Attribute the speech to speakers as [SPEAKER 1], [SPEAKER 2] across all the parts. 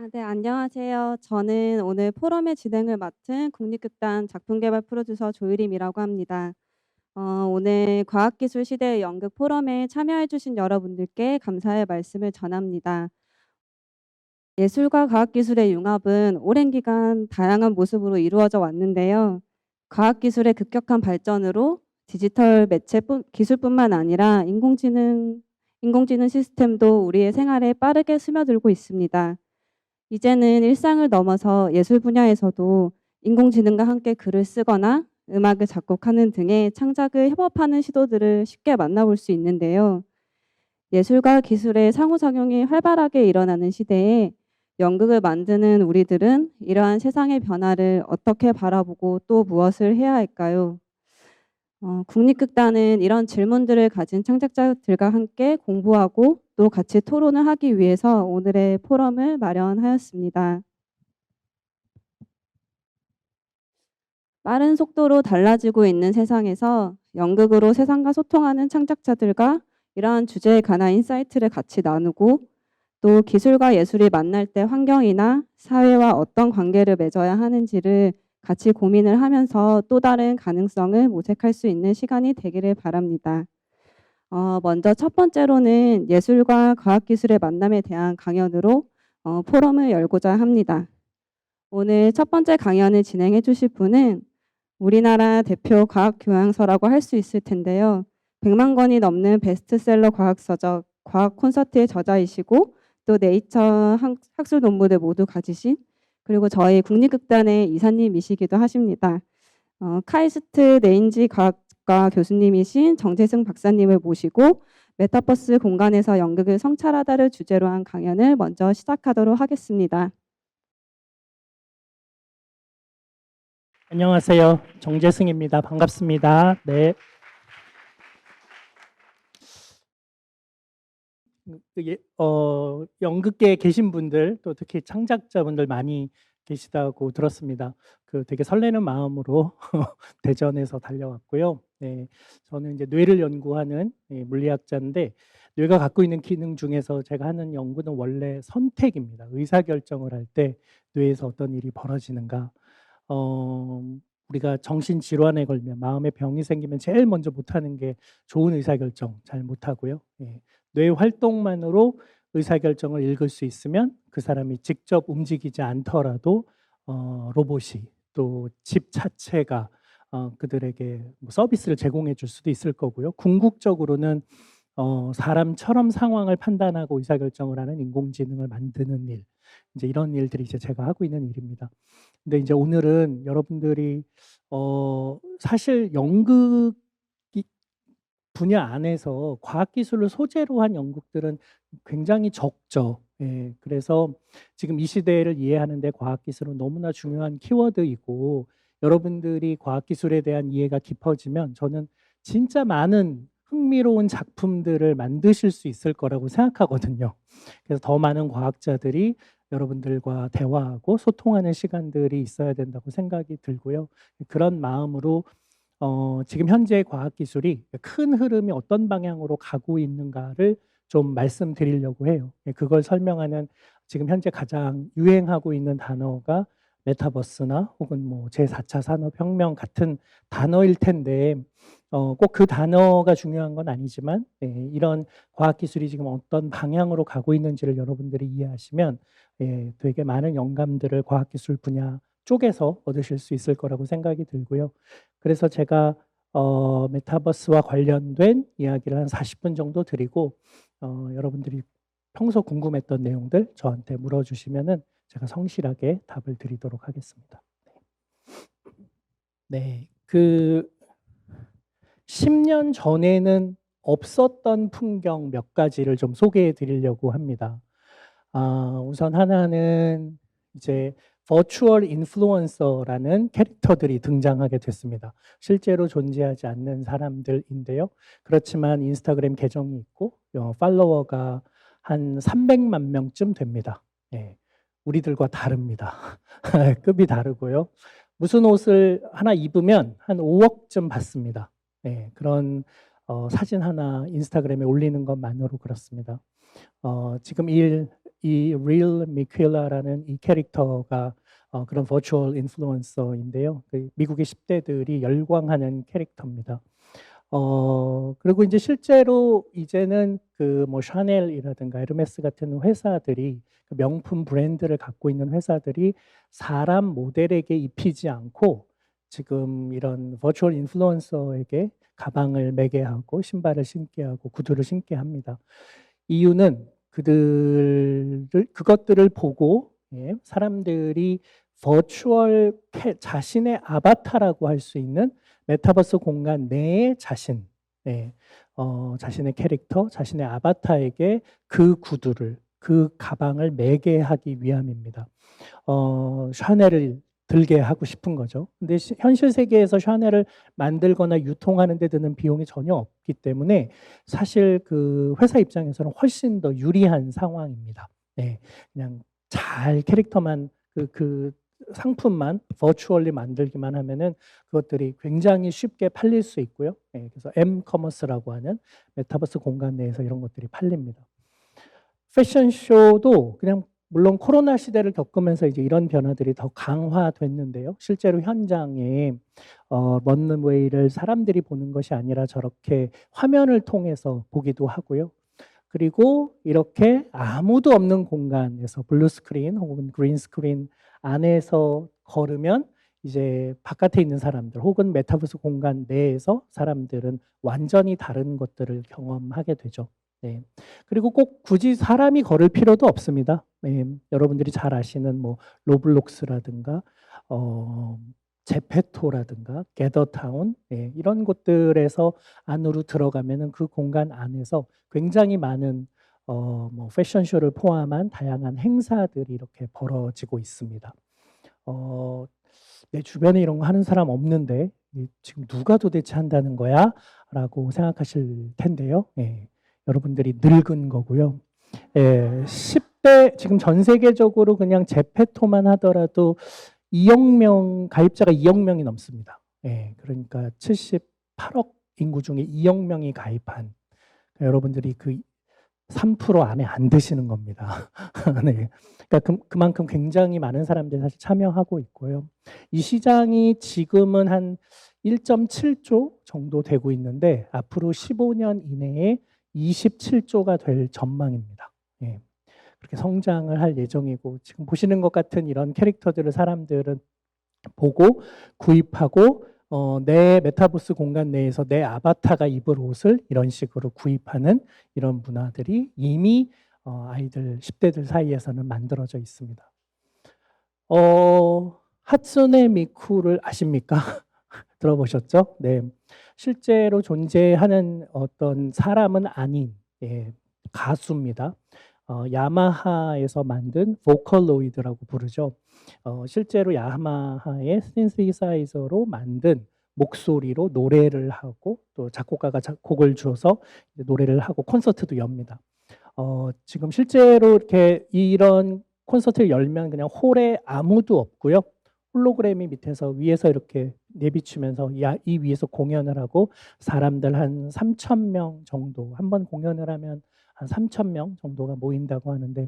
[SPEAKER 1] 네, 안녕하세요. 저는 오늘 포럼의 진행을 맡은 국립극단 작품개발 프로듀서 조유림이라고 합니다. 오늘 과학기술 시대의 연극 포럼에 참여해 주신 여러분들께 감사의 말씀을 전합니다. 예술과 과학기술의 융합은 오랜 기간 다양한 모습으로 이루어져 왔는데요. 과학기술의 급격한 발전으로 디지털 매체 기술뿐만 아니라 인공지능 시스템도 우리의 생활에 빠르게 스며들고 있습니다. 이제는 일상을 넘어서 예술 분야에서도 인공지능과 함께 글을 쓰거나 음악을 작곡하는 등의 창작을 협업하는 시도들을 쉽게 만나볼 수 있는데요. 예술과 기술의 상호작용이 활발하게 일어나는 시대에 연극을 만드는 우리들은 이러한 세상의 변화를 어떻게 바라보고 또 무엇을 해야 할까요? 국립극단은 이런 질문들을 가진 창작자들과 함께 공부하고 또 같이 토론을 하기 위해서 오늘의 포럼을 마련하였습니다. 빠른 속도로 달라지고 있는 세상에서 연극으로 세상과 소통하는 창작자들과 이러한 주제에 관한 인사이트를 같이 나누고 또 기술과 예술이 만날 때 환경이나 사회와 어떤 관계를 맺어야 하는지를 같이 고민을 하면서 또 다른 가능성을 모색할 수 있는 시간이 되기를 바랍니다. 먼저 첫 번째로는 예술과 과학기술의 만남에 대한 강연으로 포럼을 열고자 합니다. 오늘 첫 번째 강연을 진행해 주실 분은 우리나라 대표 과학교양서라고 할 수 있을 텐데요. 100만 권이 넘는 베스트셀러 과학서적, 과학 콘서트의 저자이시고 또 네이처 학술 논문을 모두 가지신 그리고 저희 국립극단의 이사님이시기도 하십니다. 카이스트 레인지 과학과 교수님이신 정재승 박사님을 모시고 메타버스 공간에서 연극을 성찰하다를 주제로 한 강연을 먼저 시작하도록 하겠습니다.
[SPEAKER 2] 안녕하세요. 정재승입니다. 반갑습니다. 네. 연극계에 계신 분들, 또 특히 창작자분들 많이 계시다고 들었습니다. 되게 설레는 마음으로 대전에서 달려왔고요. 네, 저는 이제 뇌를 연구하는 물리학자인데, 뇌가 갖고 있는 기능 중에서 제가 하는 연구는 원래 선택입니다. 의사결정을 할 때 뇌에서 어떤 일이 벌어지는가. 어, 우리가 정신질환에 걸면, 마음의 병이 생기면 제일 먼저 못하는 게 좋은 의사결정 잘 못하고요. 뇌 활동만으로 의사결정을 읽을 수 있으면 그 사람이 직접 움직이지 않더라도 로봇이 또 집 자체가 그들에게 뭐 서비스를 제공해 줄 수도 있을 거고요. 궁극적으로는 사람처럼 상황을 판단하고 의사결정을 하는 인공지능을 만드는 일, 이제 이런 일들이 이제 제가 하고 있는 일입니다. 근데 이제 오늘은 여러분들이 사실 연극 분야 안에서 과학기술을 소재로 한 연극들은 굉장히 적죠. 예, 그래서 지금 이 시대를 이해하는 데 과학기술은 너무나 중요한 키워드이고, 여러분들이 과학기술에 대한 이해가 깊어지면 저는 진짜 많은 흥미로운 작품들을 만드실 수 있을 거라고 생각하거든요. 그래서 더 많은 과학자들이 여러분들과 대화하고 소통하는 시간들이 있어야 된다고 생각이 들고요. 그런 마음으로 지금 현재 과학기술이 큰 흐름이 어떤 방향으로 가고 있는가를 좀 말씀드리려고 해요. 그걸 설명하는 지금 현재 가장 유행하고 있는 단어가 메타버스나 혹은 뭐 제4차 산업혁명 같은 단어일 텐데, 꼭 그 단어가 중요한 건 아니지만, 이런 과학기술이 지금 어떤 방향으로 가고 있는지를 여러분들이 이해하시면 되게 많은 영감들을 과학기술 분야 쪽에서 얻으실 수 있을 거라고 생각이 들고요. 그래서 제가 메타버스와 관련된 이야기를 한 40분 정도 드리고, 여러분들이 평소 궁금했던 내용들 저한테 물어주시면은 제가 성실하게 답을 드리도록 하겠습니다. 네, 10년 전에는 없었던 풍경 몇 가지를 좀 소개해 드리려고 합니다. 우선 하나는 이제 버추얼 인플루언서라는 캐릭터들이 등장하게 됐습니다. 실제로 존재하지 않는 사람들인데요. 그렇지만 인스타그램 계정이 있고 팔로워가 한 300만 명쯤 됩니다. 예, 우리들과 다릅니다. 급이 다르고요. 무슨 옷을 하나 입으면 한 5억쯤 받습니다. 그런 사진 하나 인스타그램에 올리는 것만으로 그렇습니다. 지금 일 이 Real Miquela라는 이 캐릭터가 그런 버추얼 인플루언서인데요. 그 미국의 10대들이 열광하는 캐릭터입니다. 그리고 이제 실제로 이제는 그 뭐 샤넬이라든가 에르메스 같은 회사들이 그 명품 브랜드를 갖고 있는 회사들이 사람 모델에게 입히지 않고 지금 이런 버추얼 인플루언서에게 가방을 매게 하고 신발을 신게 하고 구두를 신게 합니다. 이유는 그것들을 보고 사람들이 버추얼 자신의 아바타라고 할 수 있는 메타버스 공간 내의 자신, 자신의 캐릭터, 자신의 아바타에게 그 구두를, 그 가방을 매게 하기 위함입니다. 샤넬을 들게 하고 싶은 거죠. 근데 현실 세계에서 샤넬을 만들거나 유통하는 데 드는 비용이 전혀 없기 때문에 사실 그 회사 입장에서는 훨씬 더 유리한 상황입니다. 그냥 잘 캐릭터만 그 상품만 버추얼리 만들기만 하면은 그것들이 굉장히 쉽게 팔릴 수 있고요. 그래서 M-커머스라고 하는 메타버스 공간 내에서 이런 것들이 팔립니다. 패션쇼도 그냥 물론 코로나 시대를 겪으면서 이제 이런 변화들이 더 강화됐는데요. 실제로 현장에 런웨이를 사람들이 보는 것이 아니라 저렇게 화면을 통해서 보기도 하고요. 그리고 이렇게 아무도 없는 공간에서 블루 스크린 혹은 그린 스크린 안에서 걸으면 이제 바깥에 있는 사람들 혹은 메타버스 공간 내에서 사람들은 완전히 다른 것들을 경험하게 되죠. 그리고 꼭 굳이 사람이 걸을 필요도 없습니다. 여러분들이 잘 아시는 뭐 로블록스라든가 제페토라든가 게더타운 이런 곳들에서 안으로 들어가면은 그 공간 안에서 굉장히 많은 뭐 패션쇼를 포함한 다양한 행사들이 이렇게 벌어지고 있습니다. 내 주변에 이런 거 하는 사람 없는데 지금 누가 도대체 한다는 거야? 라고 생각하실 텐데요. 여러분들이 늙은 거고요. 10대 지금 전 세계적으로 그냥 제페토만 하더라도 2억 명 가입자가 2억 명이 넘습니다. 그러니까 78억 인구 중에 2억 명이 가입한 여러분들이 그 3% 안에 안 드시는 겁니다. 네. 그러니까 그만큼 굉장히 많은 사람들이 사실 참여하고 있고요. 이 시장이 지금은 한 1.7조 정도 되고 있는데 앞으로 15년 이내에 27조가 될 전망입니다. 그렇게 성장을 할 예정이고 지금 보시는 것 같은 이런 캐릭터들을 사람들은 보고 구입하고 내 메타버스 공간 내에서 내 아바타가 입을 옷을 이런 식으로 구입하는 이런 문화들이 이미 아이들 10대들 사이에서는 만들어져 있습니다. 하츠네 미쿠를 아십니까? 들어보셨죠? 네. 실제로 존재하는 어떤 사람은 아닌 가수입니다. 야마하에서 만든 보컬로이드라고 부르죠. 실제로 야마하의 신시사이저로 만든 목소리로 노래를 하고 또 작곡가가 곡을 줘서 노래를 하고 콘서트도 엽니다. 지금 실제로 이렇게 이런 콘서트를 열면 그냥 홀에 아무도 없고요. 홀로그램이 밑에서 위에서 이렇게 내비치면서 이 위에서 공연을 하고 사람들 한 3,000명 정도 한 번 공연을 하면 한 3,000명 정도가 모인다고 하는데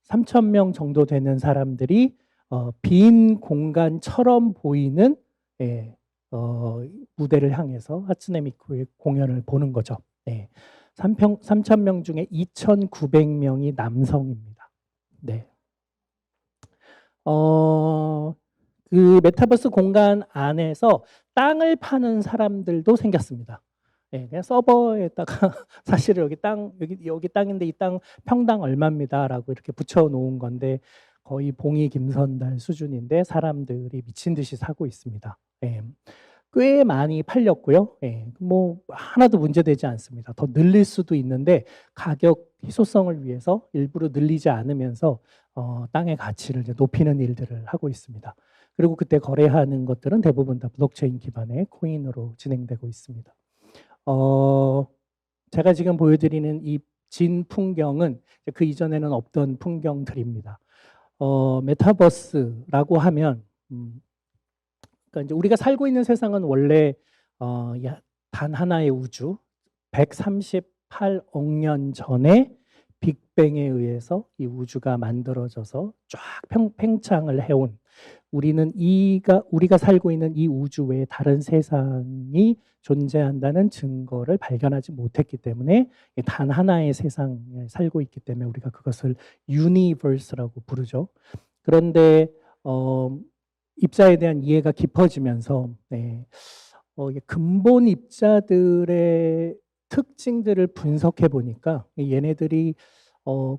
[SPEAKER 2] 3,000명 정도 되는 사람들이 빈 공간처럼 보이는 무대를 향해서 하츠네 미쿠의 공연을 보는 거죠. 3,000명 중에 2,900명이 남성입니다. 그 메타버스 공간 안에서 땅을 파는 사람들도 생겼습니다. 그냥 서버에다가 사실 여기 땅인데 이 땅 평당 얼마입니다라고 이렇게 붙여 놓은 건데 거의 봉이 김선달 수준인데 사람들이 미친 듯이 사고 있습니다. 꽤 많이 팔렸고요. 뭐 하나도 문제되지 않습니다. 더 늘릴 수도 있는데 가격 희소성을 위해서 일부러 늘리지 않으면서 땅의 가치를 이제 높이는 일들을 하고 있습니다. 그리고 그때 거래하는 것들은 대부분 다 블록체인 기반의 코인으로 진행되고 있습니다. 제가 지금 보여드리는 이 진 풍경은 그 이전에는 없던 풍경들입니다. 메타버스라고 하면 그러니까 이제 우리가 살고 있는 세상은 원래 단 하나의 우주 138억 년 전에 빅뱅에 의해서 이 우주가 만들어져서 쫙 팽창을 해온 우리가 살고 있는 이 우주 외에 다른 세상이 존재한다는 증거를 발견하지 못했기 때문에 단 하나의 세상에 살고 있기 때문에 우리가 그것을 유니버스라고 부르죠. 그런데 입자에 대한 이해가 깊어지면서 이게 근본 입자들의 특징들을 분석해 보니까 얘네들이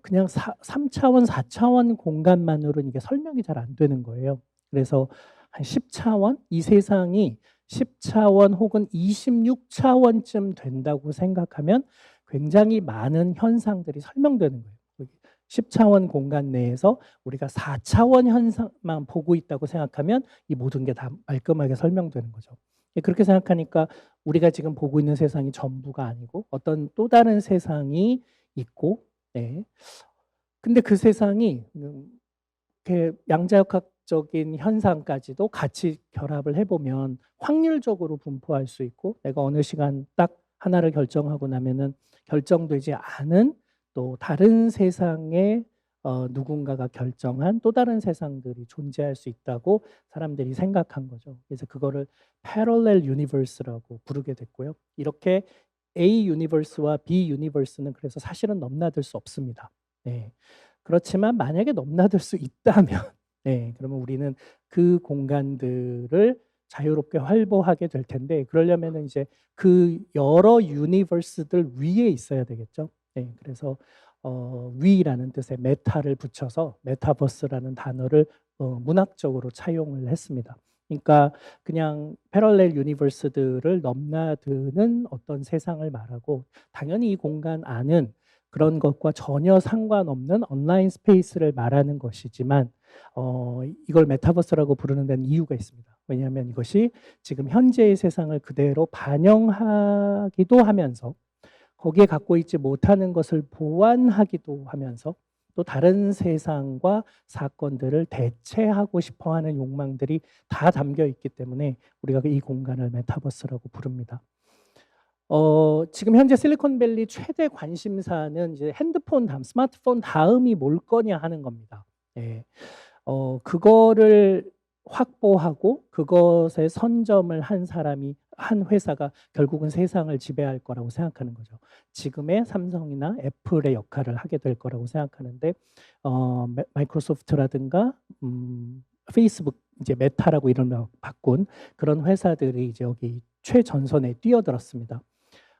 [SPEAKER 2] 그냥 3차원, 4차원 공간만으로는 이게 설명이 잘 안 되는 거예요. 그래서 한 10차원? 이 세상이 10차원 혹은 26차원쯤 된다고 생각하면 굉장히 많은 현상들이 설명되는 거예요. 10차원 공간 내에서 우리가 4차원 현상만 보고 있다고 생각하면 이 모든 게 다 말끔하게 설명되는 거죠. 그렇게 생각하니까 우리가 지금 보고 있는 세상이 전부가 아니고 어떤 또 다른 세상이 있고, 근데 그 세상이 이렇게 양자역학적인 현상까지도 같이 결합을 해보면 확률적으로 분포할 수 있고, 내가 어느 시간 딱 하나를 결정하고 나면은 결정되지 않은 또 다른 세상에 누군가가 결정한 또 다른 세상들이 존재할 수 있다고 사람들이 생각한 거죠. 그래서 그거를 parallel universe라고 부르게 됐고요. 이렇게 A 유니버스와 B 유니버스는 그래서 사실은 넘나들 수 없습니다. 그렇지만 만약에 넘나들 수 있다면 그러면 우리는 그 공간들을 자유롭게 활보하게 될 텐데, 그러려면 이제 그 여러 유니버스들 위에 있어야 되겠죠. 그래서 위라는 뜻의 메타를 붙여서 메타버스라는 단어를 문학적으로 차용을 했습니다. 그러니까 그냥 패럴렐 유니버스들을 넘나드는 어떤 세상을 말하고, 당연히 이 공간 안은 그런 것과 전혀 상관없는 온라인 스페이스를 말하는 것이지만 이걸 메타버스라고 부르는 데는 이유가 있습니다. 왜냐하면 이것이 지금 현재의 세상을 그대로 반영하기도 하면서 거기에 갖고 있지 못하는 것을 보완하기도 하면서 또 다른 세상과 사건들을 대체하고 싶어하는 욕망들이 다 담겨 있기 때문에 우리가 이 공간을 메타버스라고 부릅니다. 지금 현재 실리콘밸리 최대 관심사는 이제 핸드폰 다음, 스마트폰 다음이 뭘 거냐 하는 겁니다. 그거를 확보하고 그것에 선점을 한 사람이, 한 회사가 결국은 세상을 지배할 거라고 생각하는 거죠. 지금의 삼성이나 애플의 역할을 하게 될 거라고 생각하는데, 마이크로소프트라든가 페이스북, 이제 메타라고 이름을 바꾼 그런 회사들이 이제 여기 최전선에 뛰어들었습니다.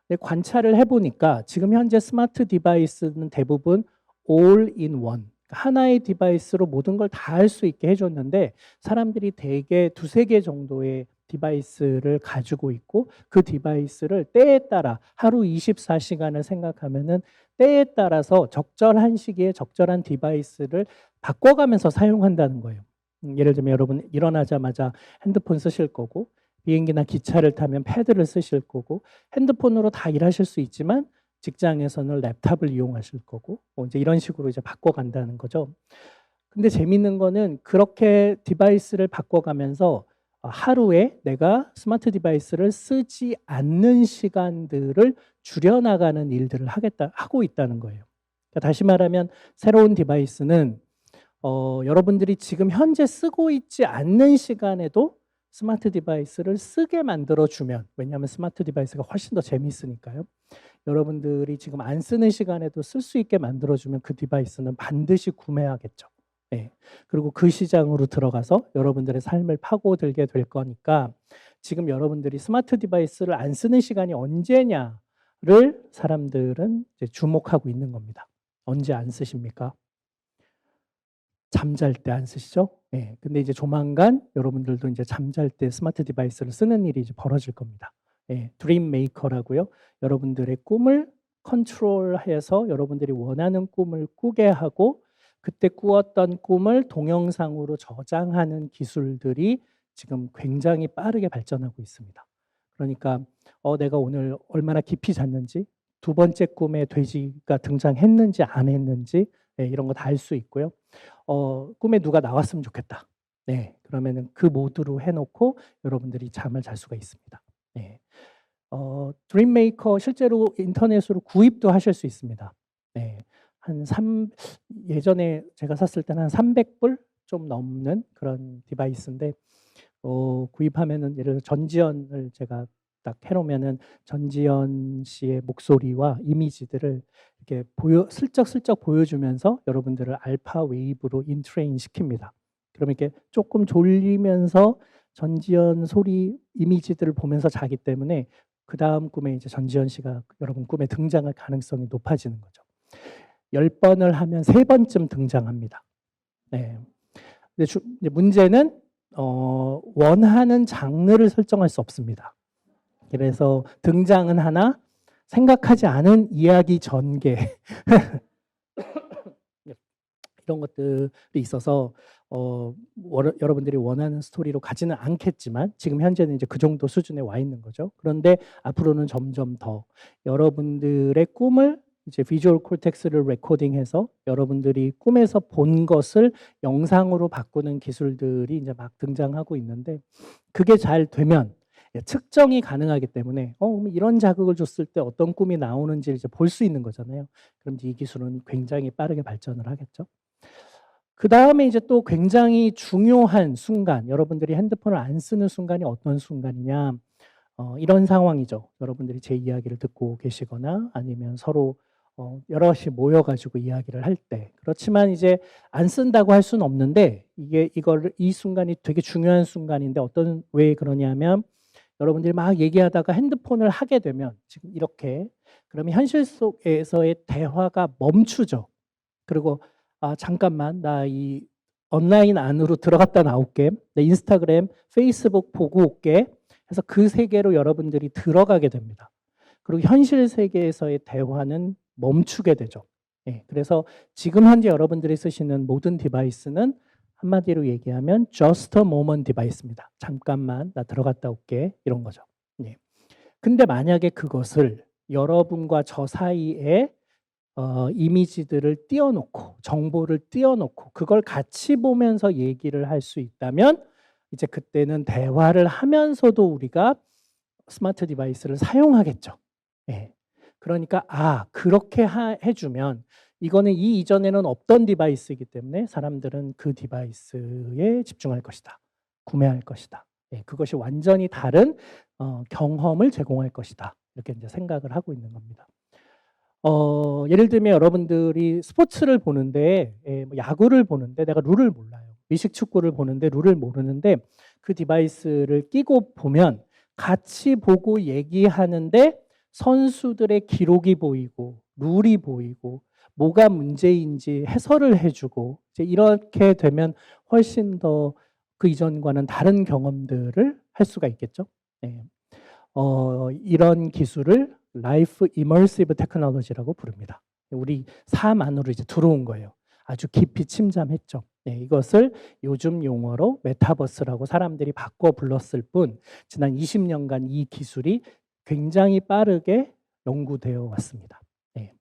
[SPEAKER 2] 근데 관찰을 해보니까 지금 현재 스마트 디바이스는 대부분 all in one, 하나의 디바이스로 모든 걸 다 할 수 있게 해줬는데, 사람들이 대개 두세 개 정도의 디바이스를 가지고 있고 그 디바이스를 때에 따라 하루 24시간을 생각하면은 때에 따라서 적절한 시기에 적절한 디바이스를 바꿔가면서 사용한다는 거예요. 예를 들면 여러분 일어나자마자 핸드폰 쓰실 거고, 비행기나 기차를 타면 패드를 쓰실 거고, 핸드폰으로 다 일하실 수 있지만 직장에서는 랩탑을 이용하실 거고, 이제 이런 식으로 이제 바꿔간다는 거죠. 근데 재밌는 거는 그렇게 디바이스를 바꿔가면서 하루에 내가 스마트 디바이스를 쓰지 않는 시간들을 줄여나가는 일들을 하고 있다는 거예요. 그러니까 다시 말하면 새로운 디바이스는 여러분들이 지금 현재 쓰고 있지 않는 시간에도 스마트 디바이스를 쓰게 만들어주면, 왜냐하면 스마트 디바이스가 훨씬 더 재미있으니까요. 여러분들이 지금 안 쓰는 시간에도 쓸 수 있게 만들어주면 그 디바이스는 반드시 구매하겠죠. 그리고 그 시장으로 들어가서 여러분들의 삶을 파고들게 될 거니까, 지금 여러분들이 스마트 디바이스를 안 쓰는 시간이 언제냐를 사람들은 이제 주목하고 있는 겁니다. 언제 안 쓰십니까? 잠잘 때 안 쓰시죠? 근데 이제 조만간 여러분들도 이제 잠잘 때 스마트 디바이스를 쓰는 일이 이제 벌어질 겁니다. 드림 메이커라고요. 여러분들의 꿈을 컨트롤해서 여러분들이 원하는 꿈을 꾸게 하고, 그때 꾸었던 꿈을 동영상으로 저장하는 기술들이 지금 굉장히 빠르게 발전하고 있습니다. 그러니까 내가 오늘 얼마나 깊이 잤는지, 두 번째 꿈에 돼지가 등장했는지 안 했는지, 이런 거 다 알 수 있고요. 꿈에 누가 나왔으면 좋겠다. 그러면은 그 모드로 해놓고 여러분들이 잠을 잘 수가 있습니다. 드림메이커 실제로 인터넷으로 구입도 하실 수 있습니다. 예전에 제가 샀을 때는 한 300불 좀 넘는 그런 디바이스인데 구입하면은 예를 들어 전지현을 제가 딱 해놓으면은 전지현 씨의 목소리와 이미지들을 이렇게 슬쩍슬쩍 보여주면서 여러분들을 알파 웨이브로 인트레인 시킵니다. 그러면 이렇게 조금 졸리면서 전지현 소리 이미지들을 보면서 자기 때문에 그 다음 꿈에 이제 전지현 씨가 여러분 꿈에 등장할 가능성이 높아지는 거죠. 10번을 하면 3번쯤 등장합니다. 네. 근데 이제 문제는 원하는 장르를 설정할 수 없습니다. 그래서 등장은 하나, 생각하지 않은 이야기 전개 이런 것들이 있어서 여러분들이 원하는 스토리로 가지는 않겠지만 지금 현재는 이제 그 정도 수준에 와 있는 거죠. 그런데 앞으로는 점점 더 여러분들의 꿈을 이제 비주얼 콜텍스를 레코딩해서 여러분들이 꿈에서 본 것을 영상으로 바꾸는 기술들이 이제 막 등장하고 있는데 그게 잘 되면 측정이 가능하기 때문에 이런 자극을 줬을 때 어떤 꿈이 나오는지 이제 볼 수 있는 거잖아요. 그럼 이 기술은 굉장히 빠르게 발전을 하겠죠. 그 다음에 이제 또 굉장히 중요한 순간, 여러분들이 핸드폰을 안 쓰는 순간이 어떤 순간이냐, 이런 상황이죠. 여러분들이 제 이야기를 듣고 계시거나 아니면 서로 여럿이 모여가지고 이야기를 할 때. 그렇지만 이제 안 쓴다고 할 수는 없는데 이 순간이 되게 중요한 순간인데 왜 그러냐면 여러분들이 막 얘기하다가 핸드폰을 하게 되면 지금 이렇게 그러면 현실 속에서의 대화가 멈추죠. 그리고 잠깐만 나 이 온라인 안으로 들어갔다 나올게. 내 인스타그램, 페이스북 보고 올게. 해서 그 세계로 여러분들이 들어가게 됩니다. 그리고 현실 세계에서의 대화는 멈추게 되죠. 예, 그래서 지금 현재 여러분들이 쓰시는 모든 디바이스는 한마디로 얘기하면 just a moment 디바이스입니다. 잠깐만 나 들어갔다 올게 이런 거죠. 예. 근데 만약에 그것을 여러분과 저 사이에 이미지들을 띄워놓고 정보를 띄워놓고 그걸 같이 보면서 얘기를 할 수 있다면 이제 그때는 대화를 하면서도 우리가 스마트 디바이스를 사용하겠죠. 예. 그러니까 그렇게 해주면 이거는 이전에는 없던 디바이스이기 때문에 사람들은 그 디바이스에 집중할 것이다. 구매할 것이다. 예, 그것이 완전히 다른 경험을 제공할 것이다. 이렇게 이제 생각을 하고 있는 겁니다. 예를 들면 여러분들이 스포츠를 보는데 뭐 야구를 보는데 내가 룰을 몰라요. 미식축구를 보는데 룰을 모르는데 그 디바이스를 끼고 보면 같이 보고 얘기하는데 선수들의 기록이 보이고 룰이 보이고 뭐가 문제인지 해설을 해주고 이제 이렇게 되면 훨씬 더 그 이전과는 다른 경험들을 할 수가 있겠죠. 네. 이런 기술을 라이프 이머시브 테크놀로지라고 부릅니다. 우리 삶 안으로 이제 들어온 거예요. 아주 깊이 침잠했죠. 네, 이것을 요즘 용어로 메타버스라고 사람들이 바꿔 불렀을 뿐 지난 20년간 이 기술이 굉장히 빠르게 연구되어 왔습니다. 네.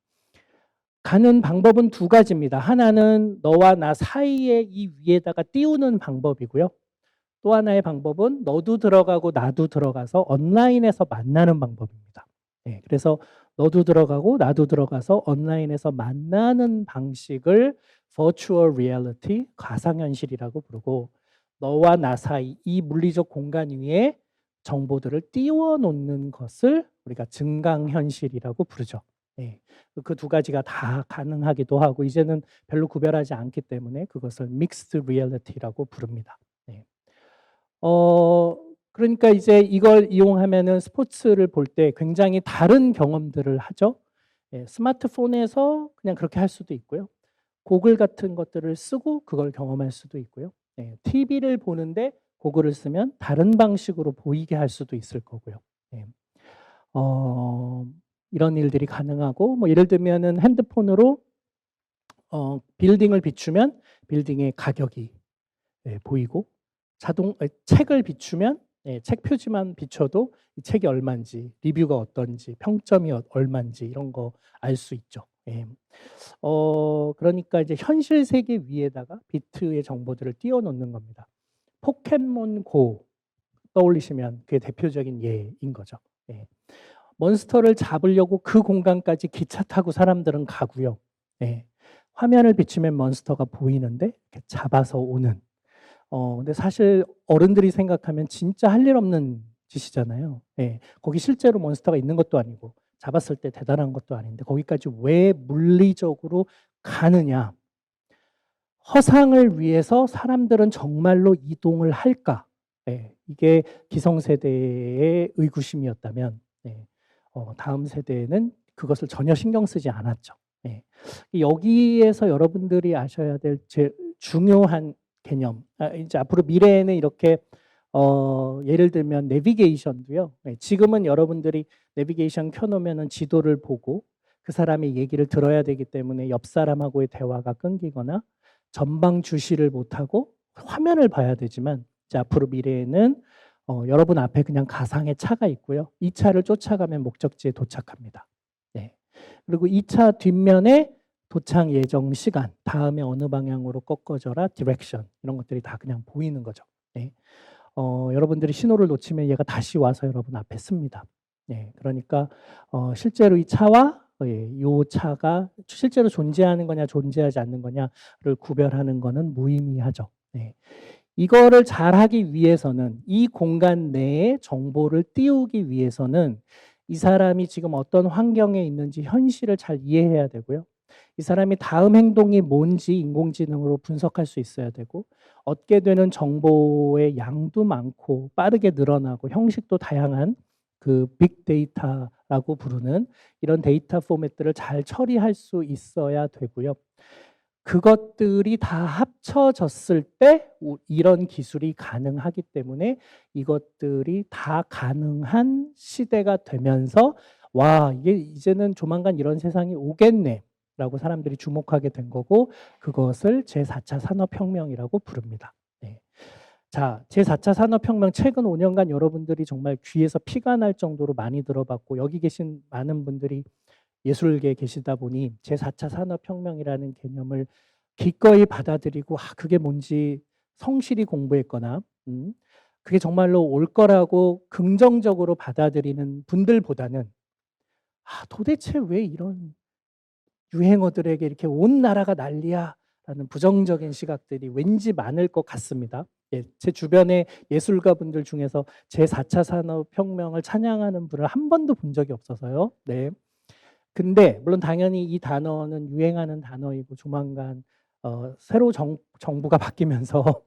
[SPEAKER 2] 가는 방법은 두 가지입니다. 하나는 너와 나 사이에 이 위에다가 띄우는 방법이고요. 또 하나의 방법은 너도 들어가고 나도 들어가서 온라인에서 만나는 방법입니다. 네, 그래서 너도 들어가고 나도 들어가서 온라인에서 만나는 방식을 virtual reality, 가상현실이라고 부르고 너와 나 사이 이 물리적 공간 위에 정보들을 띄워놓는 것을 우리가 증강현실이라고 부르죠. 네, 그 두 가지가 다 가능하기도 하고 이제는 별로 구별하지 않기 때문에 그것을 믹스드 리얼리티라고 부릅니다. 네. 그러니까 이제 이걸 이용하면은 스포츠를 볼 때 굉장히 다른 경험들을 하죠. 예, 스마트폰에서 그냥 그렇게 할 수도 있고요. 고글 같은 것들을 쓰고 그걸 경험할 수도 있고요. 예, TV를 보는데 고글을 쓰면 다른 방식으로 보이게 할 수도 있을 거고요. 예. 이런 일들이 가능하고 뭐 예를 들면은 핸드폰으로 빌딩을 비추면 빌딩의 가격이 보이고 책을 비추면 책 표지만 비춰도 이 책이 얼마인지 리뷰가 어떤지 평점이 얼마인지 이런 거 알 수 있죠. 예. 그러니까 이제 현실 세계 위에다가 비트의 정보들을 띄워놓는 겁니다. 포켓몬고 떠올리시면 그게 대표적인 예인 거죠. 예. 몬스터를 잡으려고 그 공간까지 기차 타고 사람들은 가고요. 예. 화면을 비추면 몬스터가 보이는데 이렇게 잡아서 오는. 근데 사실 어른들이 생각하면 진짜 할 일 없는 짓이잖아요. 예, 거기 실제로 몬스터가 있는 것도 아니고 잡았을 때 대단한 것도 아닌데 거기까지 왜 물리적으로 가느냐. 허상을 위해서 사람들은 정말로 이동을 할까? 예, 이게 기성세대의 의구심이었다면 다음 세대는 그것을 전혀 신경 쓰지 않았죠. 예. 여기에서 여러분들이 아셔야 될 제일 중요한 개념, 이제 앞으로 미래에는 이렇게 예를 들면 내비게이션도요. 예, 지금은 여러분들이 내비게이션 켜놓으면 지도를 보고 그 사람의 얘기를 들어야 되기 때문에 옆 사람하고의 대화가 끊기거나 전방 주시를 못하고 화면을 봐야 되지만 이제 앞으로 미래에는 여러분 앞에 그냥 가상의 차가 있고요. 이 차를 쫓아가면 목적지에 도착합니다. 네. 그리고 이 차 뒷면에 도착 예정 시간, 다음에 어느 방향으로 꺾어져라, 디렉션 이런 것들이 다 그냥 보이는 거죠. 네. 여러분들이 신호를 놓치면 얘가 다시 와서 여러분 앞에 씁니다. 네. 그러니까 실제로 이 차와 이 차가 실제로 존재하는 거냐 존재하지 않는 거냐를 구별하는 거는 무의미하죠. 네. 이거를 잘하기 위해서는 이 공간 내에 정보를 띄우기 위해서는 이 사람이 지금 어떤 환경에 있는지 현실을 잘 이해해야 되고요. 이 사람이 다음 행동이 뭔지 인공지능으로 분석할 수 있어야 되고 얻게 되는 정보의 양도 많고 빠르게 늘어나고 형식도 다양한 그 빅데이터라고 부르는 이런 데이터 포맷들을 잘 처리할 수 있어야 되고요. 그것들이 다 합쳐졌을 때 이런 기술이 가능하기 때문에 이것들이 다 가능한 시대가 되면서 와, 이게 이제는 조만간 이런 세상이 오겠네 라고 사람들이 주목하게 된 거고 그것을 제4차 산업혁명이라고 부릅니다. 네. 자, 제4차 산업혁명 최근 5년간 여러분들이 정말 귀에서 피가 날 정도로 많이 들어봤고 여기 계신 많은 분들이 예술계에 계시다 보니 제4차 산업혁명이라는 개념을 기꺼이 받아들이고 그게 뭔지 성실히 공부했거나 그게 정말로 올 거라고 긍정적으로 받아들이는 분들보다는 도대체 왜 이런 유행어들에게 이렇게 온 나라가 난리야 라는 부정적인 시각들이 왠지 많을 것 같습니다. 예, 제 주변의 예술가분들 중에서 제4차 산업혁명을 찬양하는 분을 한 번도 본 적이 없어서요. 네. 근데 물론 당연히 이 단어는 유행하는 단어이고 조만간 새로 정부가 바뀌면서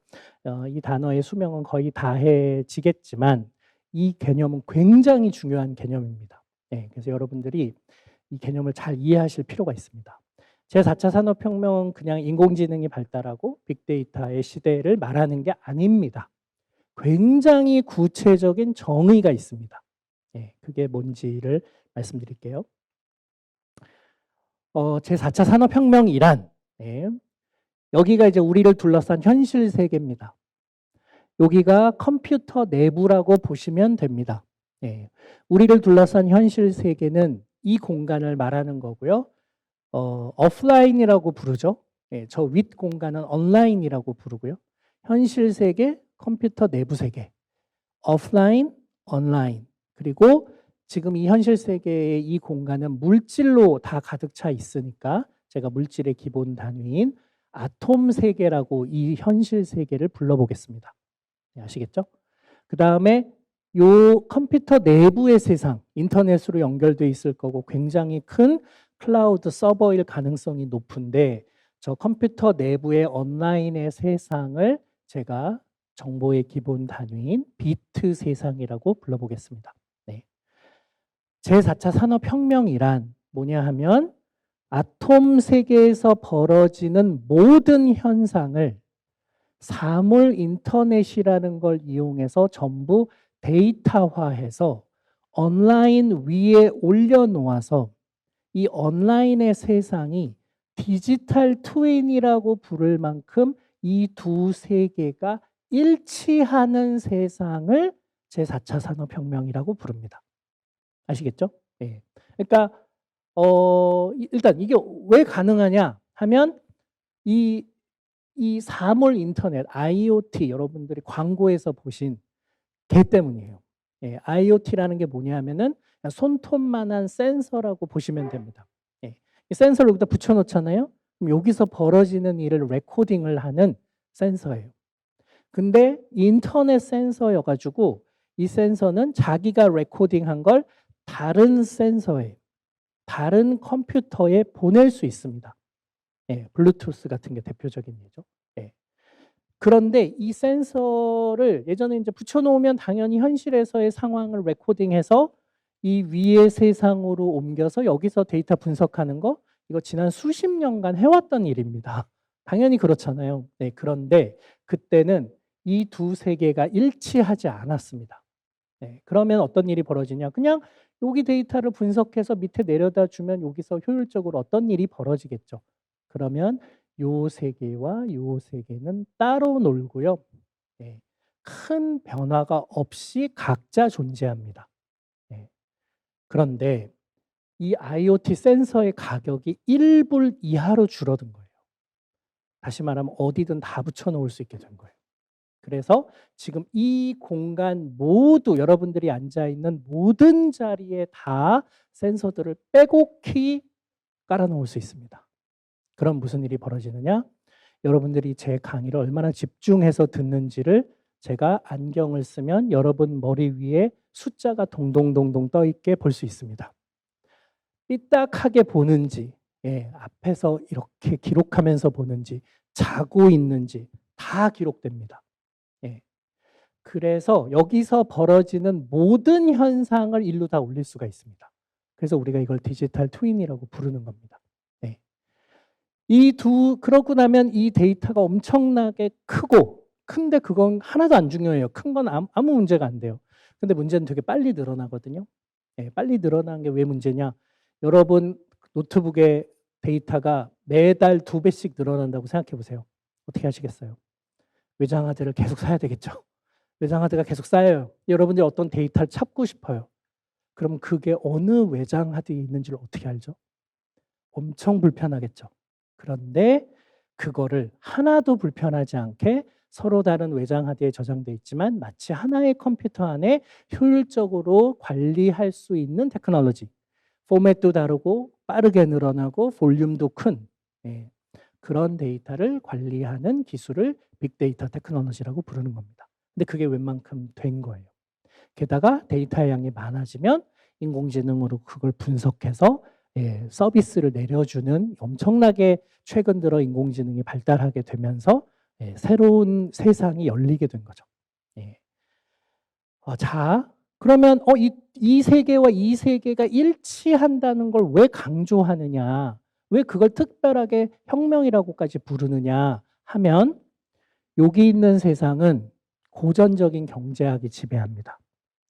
[SPEAKER 2] 이 단어의 수명은 거의 다해지겠지만 이 개념은 굉장히 중요한 개념입니다. 네, 그래서 여러분들이 이 개념을 잘 이해하실 필요가 있습니다. 제4차 산업혁명은 그냥 인공지능이 발달하고 빅데이터의 시대를 말하는 게 아닙니다. 굉장히 구체적인 정의가 있습니다. 네, 그게 뭔지를 말씀드릴게요. 제4차 산업혁명이란 여기가 이제 우리를 둘러싼 현실 세계입니다. 여기가 컴퓨터 내부라고 보시면 됩니다. 우리를 둘러싼 현실 세계는 이 공간을 말하는 거고요. 오프라인이라고 부르죠. 저 윗 공간은 온라인이라고 부르고요. 현실 세계, 컴퓨터 내부 세계, 오프라인, 온라인, 그리고 지금 이 현실 세계의 이 공간은 물질로 다 가득 차 있으니까 제가 물질의 기본 단위인 아톰 세계라고 이 현실 세계를 불러보겠습니다. 네, 아시겠죠? 그 다음에 요 컴퓨터 내부의 세상, 인터넷으로 연결돼 있을 거고 굉장히 큰 클라우드 서버일 가능성이 높은데 저 컴퓨터 내부의 온라인의 세상을 제가 정보의 기본 단위인 비트 세상이라고 불러보겠습니다. 네. 제4차 산업혁명이란 뭐냐 하면 아톰 세계에서 벌어지는 모든 현상을 사물 인터넷이라는 걸 이용해서 전부 데이터화해서 온라인 위에 올려놓아서 이 온라인의 세상이 디지털 트윈이라고 부를 만큼 이 두 세계가 일치하는 세상을 제4차 산업혁명이라고 부릅니다. 아시겠죠? 예. 그러니까 일단 이게 왜 가능하냐 하면 이 사물 인터넷, IoT 여러분들이 광고에서 보신 개 때문이에요. 예, IoT라는 게 뭐냐 하면은 손톱만한 센서라고 보시면 됩니다. 예, 이 센서를 여기다 붙여놓잖아요. 그럼 여기서 벌어지는 일을 레코딩을 하는 센서예요. 근데 인터넷 센서여가지고 이 센서는 자기가 레코딩한 걸 다른 센서에, 다른 컴퓨터에 보낼 수 있습니다. 예, 블루투스 같은 게 대표적인 예죠. 예. 그런데 이 센서를 예전에 이제 붙여놓으면 당연히 현실에서의 상황을 레코딩해서 이 위의 세상으로 옮겨서 여기서 데이터 분석하는 거, 이거 지난 수십 년간 해왔던 일입니다. 당연히 그렇잖아요. 네, 그런데 그때는 이 두 세계가 일치하지 않았습니다. 네, 그러면 어떤 일이 벌어지냐? 그냥 여기 데이터를 분석해서 밑에 내려다 주면 여기서 효율적으로 어떤 일이 벌어지겠죠. 그러면 요 세계와 요 세계는 따로 놀고요. 네, 큰 변화가 없이 각자 존재합니다. 네. 그런데 이 IoT 센서의 가격이 1불 이하로 줄어든 거예요. 다시 말하면 어디든 다 붙여놓을 수 있게 된 거예요. 그래서 지금 이 공간 모두 여러분들이 앉아있는 모든 자리에 다 센서들을 빼곡히 깔아놓을 수 있습니다. 그럼 무슨 일이 벌어지느냐? 여러분들이 제 강의를 얼마나 집중해서 듣는지를 제가 안경을 쓰면 여러분 머리 위에 숫자가 동동동동 떠 있게 볼 수 있습니다. 삐딱하게 보는지, 예, 앞에서 이렇게 기록하면서 보는지, 자고 있는지 다 기록됩니다. 예. 그래서 여기서 벌어지는 모든 현상을 일로 다 올릴 수가 있습니다. 그래서 우리가 이걸 디지털 트윈이라고 부르는 겁니다. 네. 그러고 나면 이 데이터가 엄청나게 크고, 큰데 그건 하나도 안 중요해요. 큰 건 아무 문제가 안 돼요. 근데 문제는 되게 빨리 늘어나거든요. 네, 빨리 늘어나는 게 왜 문제냐? 여러분 노트북의 데이터가 매달 2배씩 늘어난다고 생각해 보세요. 어떻게 하시겠어요? 외장하드를 계속 사야 되겠죠. 외장하드가 계속 쌓여요. 여러분들이 어떤 데이터를 찾고 싶어요. 그럼 그게 어느 외장하드에 있는지를 어떻게 알죠? 엄청 불편하겠죠. 그런데 그거를 하나도 불편하지 않게 서로 다른 외장하드에 저장돼 있지만 마치 하나의 컴퓨터 안에 효율적으로 관리할 수 있는 테크놀로지. 포맷도 다르고 빠르게 늘어나고 볼륨도 큰, 예, 그런 데이터를 관리하는 기술을 빅데이터 테크놀로지라고 부르는 겁니다. 근데 그게 웬만큼 된 거예요. 게다가 데이터의 양이 많아지면 인공지능으로 그걸 분석해서, 예, 서비스를 내려주는, 엄청나게 최근 들어 인공지능이 발달하게 되면서, 예, 새로운 세상이 열리게 된 거죠. 예. 자, 그러면 이 세계와 이 세계가 일치한다는 걸 왜 강조하느냐? 왜 그걸 특별하게 혁명이라고까지 부르느냐 하면, 여기 있는 세상은 고전적인 경제학이 지배합니다.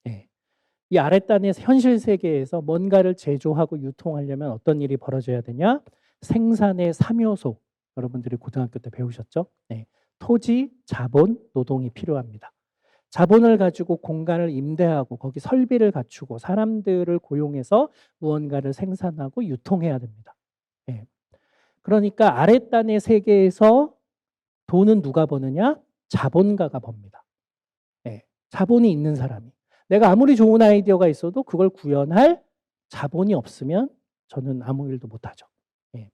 [SPEAKER 2] 예. 이 아랫단의 현실 세계에서 뭔가를 제조하고 유통하려면 어떤 일이 벌어져야 되냐? 생산의 3요소. 여러분들이 고등학교 때 배우셨죠? 네. 토지, 자본, 노동이 필요합니다. 자본을 가지고 공간을 임대하고 거기 설비를 갖추고 사람들을 고용해서 무언가를 생산하고 유통해야 됩니다. 예. 그러니까 아랫단의 세계에서 돈은 누가 버느냐? 자본가가 법니다. 예. 자본이 있는 사람이. 내가 아무리 좋은 아이디어가 있어도 그걸 구현할 자본이 없으면 저는 아무 일도 못하죠. 예.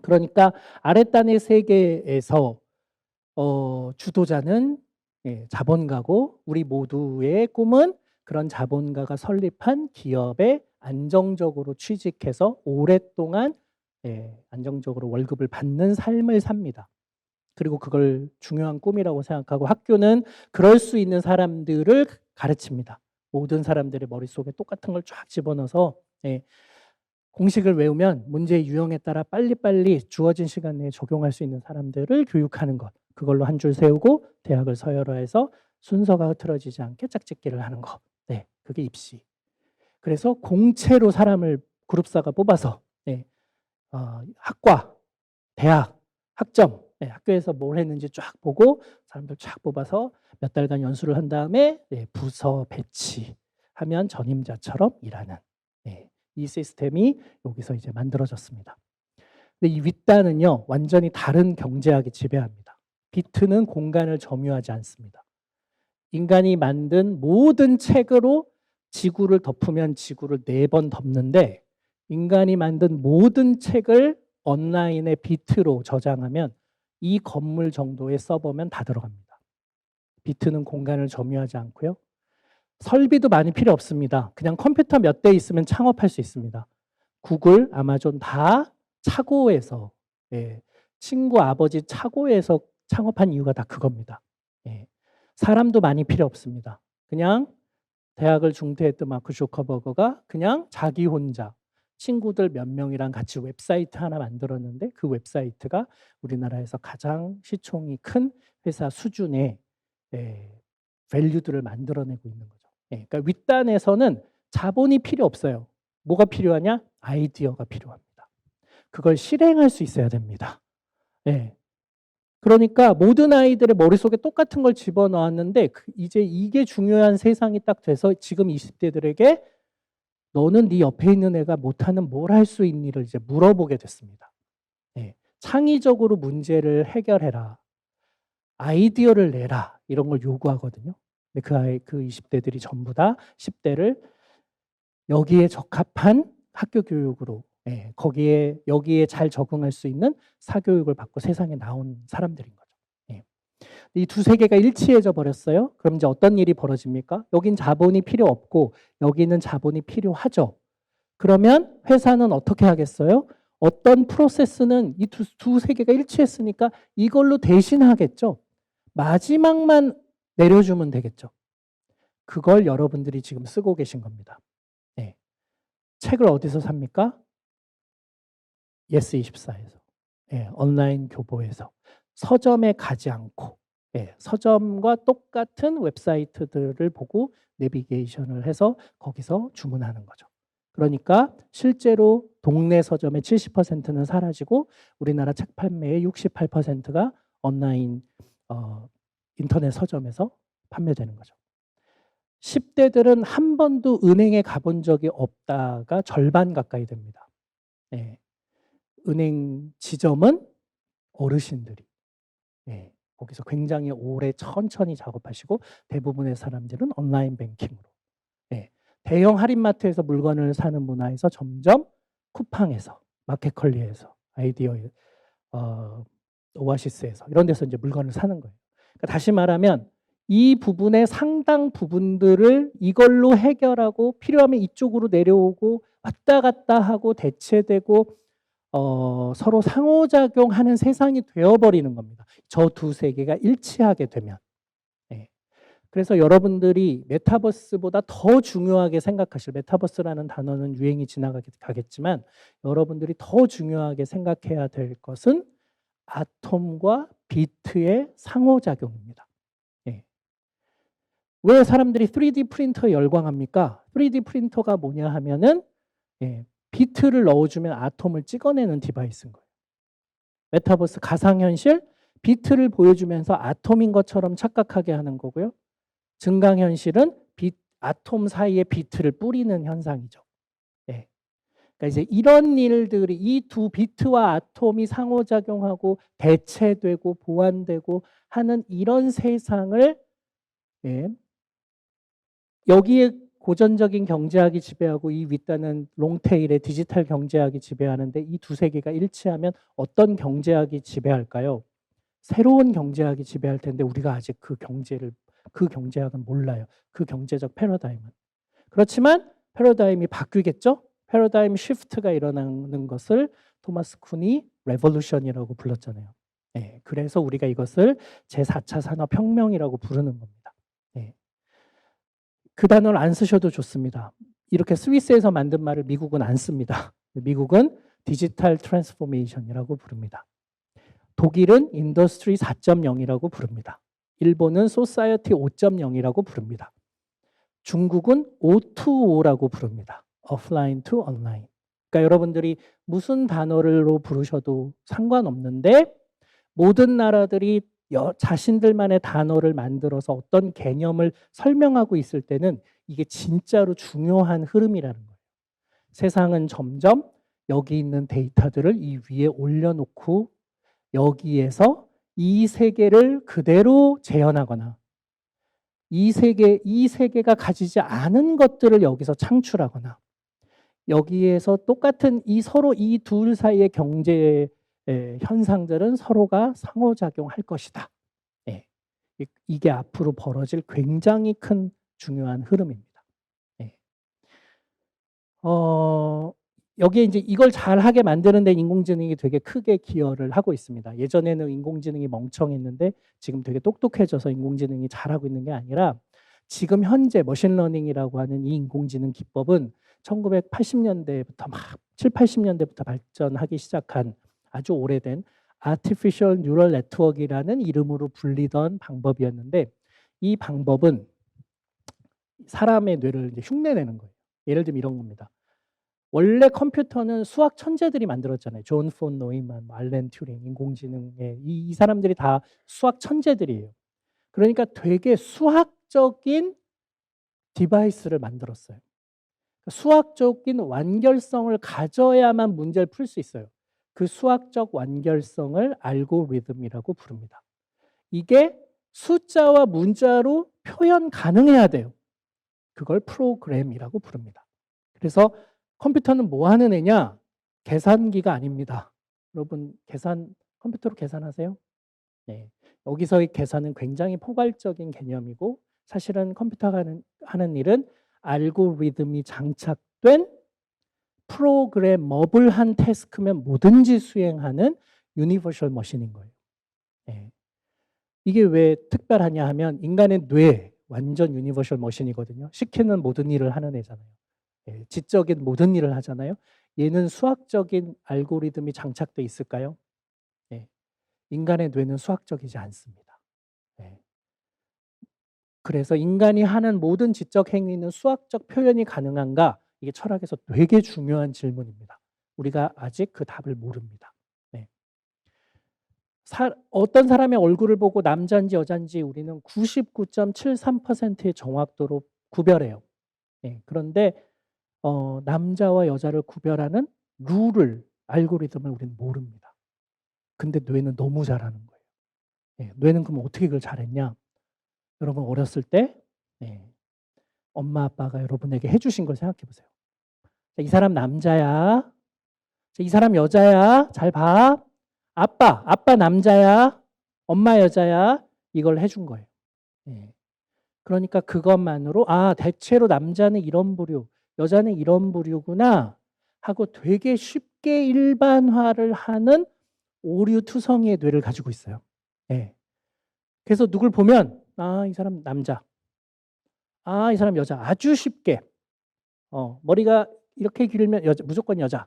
[SPEAKER 2] 그러니까 아랫단의 세계에서 주도자는, 예, 자본가고, 우리 모두의 꿈은 그런 자본가가 설립한 기업에 안정적으로 취직해서 오랫동안, 예, 안정적으로 월급을 받는 삶을 삽니다. 그리고 그걸 중요한 꿈이라고 생각하고 학교는 그럴 수 있는 사람들을 가르칩니다. 모든 사람들의 머릿속에 똑같은 걸 쫙 집어넣어서, 예, 공식을 외우면 문제의 유형에 따라 빨리빨리 주어진 시간 내에 적용할 수 있는 사람들을 교육하는 것. 그걸로 한 줄 세우고 대학을 서열화해서 순서가 흐트러지지 않게 짝짓기를 하는 것. 네, 그게 입시. 그래서 공채로 사람을 그룹사가 뽑아서, 네, 학과, 대학, 학점, 네, 학교에서 뭘 했는지 쫙 보고 사람들 쫙 뽑아서 몇 달간 연수를 한 다음에, 네, 부서 배치하면 전임자처럼 일하는, 네, 이 시스템이 여기서 이제 만들어졌습니다. 근데 이 윗단은요, 완전히 다른 경제학이 지배합니다. 비트는 공간을 점유하지 않습니다. 인간이 만든 모든 책으로 지구를 덮으면 지구를 4번 덮는데, 인간이 만든 모든 책을 온라인에 비트로 저장하면 이 건물 정도의 서버면 다 들어갑니다. 비트는 공간을 점유하지 않고요. 설비도 많이 필요 없습니다. 그냥 컴퓨터 몇 대 있으면 창업할 수 있습니다. 구글, 아마존 다 차고에서, 예, 친구 아버지 차고에서 창업한 이유가 다 그겁니다. 예, 사람도 많이 필요 없습니다. 그냥 대학을 중퇴했던 마크 주커버거가 그냥 자기 혼자 친구들 몇 명이랑 같이 웹사이트 하나 만들었는데 그 웹사이트가 우리나라에서 가장 시총이 큰 회사 수준의 밸류들을 만들어내고 있는 거죠. 그러니까 윗단에서는 자본이 필요 없어요. 뭐가 필요하냐? 아이디어가 필요합니다. 그걸 실행할 수 있어야 됩니다. 그러니까 모든 아이들의 머릿속에 똑같은 걸 집어넣었는데 이제 이게 중요한 세상이 딱 돼서 지금 20대들에게 너는 네 옆에 있는 애가 못하는 뭘 할 수 있니를 이제 물어보게 됐습니다. 창의적으로 문제를 해결해라. 아이디어를 내라. 이런 걸 요구하거든요. 근데 그 20대들이 전부 다 10대를 여기에 적합한 학교 교육으로 여기에 잘 적응할 수 있는 사교육을 받고 세상에 나온 사람들인 거죠. 이 두 세계가 일치해져 버렸어요. 그럼 이제 어떤 일이 벌어집니까? 여긴 자본이 필요 없고 여기는 자본이 필요하죠. 그러면 회사는 어떻게 하겠어요? 어떤 프로세스는 이 두 세계가 일치했으니까 이걸로 대신하겠죠. 마지막만 내려주면 되겠죠. 그걸 여러분들이 지금 쓰고 계신 겁니다. 책을 어디서 삽니까? 예스24에서. 온라인 교보에서. 서점에 가지 않고 서점과 똑같은 웹사이트들을 보고 내비게이션을 해서 거기서 주문하는 거죠. 그러니까 실제로 동네 서점의 70%는 사라지고 우리나라 책 판매의 68%가 온라인 인터넷 서점에서 판매되는 거죠. 10대들은 한 번도 은행에 가본 적이 없다가 절반 가까이 됩니다. 은행 지점은 어르신들이 거기서 굉장히 오래 천천히 작업하시고 대부분의 사람들은 온라인 뱅킹으로 대형 할인마트에서 물건을 사는 문화에서 점점 쿠팡에서 마켓컬리에서 아이디어 오아시스에서 이런 데서 이제 물건을 사는 거예요. 그러니까 다시 말하면 이 부분의 상당 부분들을 이걸로 해결하고 필요하면 이쪽으로 내려오고 왔다 갔다 하고 대체되고 서로 상호작용하는 세상이 되어버리는 겁니다. 저 두 세계가 일치하게 되면. 그래서 여러분들이 메타버스보다 더 중요하게 생각하실, 메타버스라는 단어는 유행이 지나가겠지만 여러분들이 더 중요하게 생각해야 될 것은 아톰과 비트의 상호작용입니다. 왜 사람들이 3D 프린터에 열광합니까? 3D 프린터가 뭐냐 하면은 비트를 넣어주면 아톰을 찍어내는 디바이스인 거예요. 메타버스 가상현실 비트를 보여주면서 아톰인 것처럼 착각하게 하는 거고요. 증강현실은 아톰 사이에 비트를 뿌리는 현상이죠. 그러니까 이제 이런 일들이 이 두 비트와 아톰이 상호작용하고 대체되고 보완되고 하는 이런 세상을 여기에 고전적인 경제학이 지배하고 이 윗단은 롱테일의 디지털 경제학이 지배하는데 이 두 세계가 일치하면 어떤 경제학이 지배할까요? 새로운 경제학이 지배할 텐데 우리가 아직 그 경제학은 몰라요. 그 경제적 패러다임은. 그렇지만 패러다임이 바뀌겠죠? 패러다임 시프트가 일어나는 것을 토마스 쿤이 레볼루션이라고 불렀잖아요. 그래서 우리가 이것을 제4차 산업혁명이라고 부르는 겁니다. 그 단어를 안 쓰셔도 좋습니다. 이렇게 스위스에서 만든 말을 미국은 안 씁니다. 미국은 디지털 트랜스포메이션이라고 부릅니다. 독일은 인더스트리 4.0이라고 부릅니다. 일본은 소사이어티 5.0이라고 부릅니다. 중국은 O2O라고 부릅니다. 오프라인 투 온라인. 그러니까 여러분들이 무슨 단어로 부르셔도 상관없는데 모든 나라들이 자신들만의 단어를 만들어서 어떤 개념을 설명하고 있을 때는 이게 진짜로 중요한 흐름이라는 거예요. 세상은 점점 여기 있는 데이터들을 이 위에 올려놓고 여기에서 이 세계를 그대로 재현하거나 이 세계가 가지지 않은 것들을 여기서 창출하거나 여기에서 똑같은 서로 이 둘 사이의 경제 현상들은 서로가 상호작용할 것이다. 예. 이게 앞으로 벌어질 굉장히 큰 중요한 흐름입니다. 예. 여기에 이제 이걸 잘하게 만드는 데 인공지능이 되게 크게 기여를 하고 있습니다. 예전에는 인공지능이 멍청했는데 지금 되게 똑똑해져서 인공지능이 잘하고 있는 게 아니라 지금 현재 머신러닝이라고 하는 이 인공지능 기법은 1980년대부터 막 7, 80년대부터 발전하기 시작한 아주 오래된 Artificial Neural Network이라는 이름으로 불리던 방법이었는데 이 방법은 사람의 뇌를 이제 흉내내는 거예요. 예를 들면 이런 겁니다. 원래 컴퓨터는 수학 천재들이 만들었잖아요. 존 폰 노이만, 알렌 튜링, 인공지능의 이 사람들이 다 수학 천재들이에요. 그러니까 되게 수학적인 디바이스를 만들었어요. 수학적인 완결성을 가져야만 문제를 풀 수 있어요. 그 수학적 완결성을 알고리즘이라고 부릅니다. 이게 숫자와 문자로 표현 가능해야 돼요. 그걸 프로그램이라고 부릅니다. 그래서 컴퓨터는 뭐 하는 애냐? 계산기가 아닙니다. 여러분 컴퓨터로 계산하세요? 네. 여기서의 계산은 굉장히 포괄적인 개념이고 사실은 컴퓨터가 하는 일은 알고리즘이 장착된 프로그래머블한 태스크면 뭐든지 수행하는 유니버셜 머신인 거예요. 네. 이게 왜 특별하냐 하면 인간의 뇌 완전 유니버셜 머신이거든요. 시키는 모든 일을 하는 애잖아요. 네. 지적인 모든 일을 하잖아요. 얘는 수학적인 알고리즘이 장착돼 있을까요? 네. 인간의 뇌는 수학적이지 않습니다. 네. 그래서 인간이 하는 모든 지적 행위는 수학적 표현이 가능한가? 이게 철학에서 되게 중요한 질문입니다. 우리가 아직 그 답을 모릅니다. 네. 어떤 사람의 얼굴을 보고 남자인지 여자인지 우리는 99.73%의 정확도로 구별해요. 네. 그런데 남자와 여자를 구별하는 룰을, 알고리즘을 우리는 모릅니다. 근데 뇌는 너무 잘하는 거예요. 네. 뇌는 그럼 어떻게 그걸 잘했냐? 여러분 어렸을 때 네. 엄마 아빠가 여러분에게 해주신 걸 생각해 보세요. 이 사람 남자야. 이 사람 여자야. 잘 봐. 아빠 남자야. 엄마 여자야. 이걸 해준 거예요. 네. 그러니까 그것만으로 대체로 남자는 이런 부류, 여자는 이런 부류구나 하고 되게 쉽게 일반화를 하는 오류투성이의 뇌를 가지고 있어요. 네. 그래서 누굴 보면 이 사람 남자. 이 사람 여자. 아주 쉽게. 머리가 이렇게 길면 무조건 여자.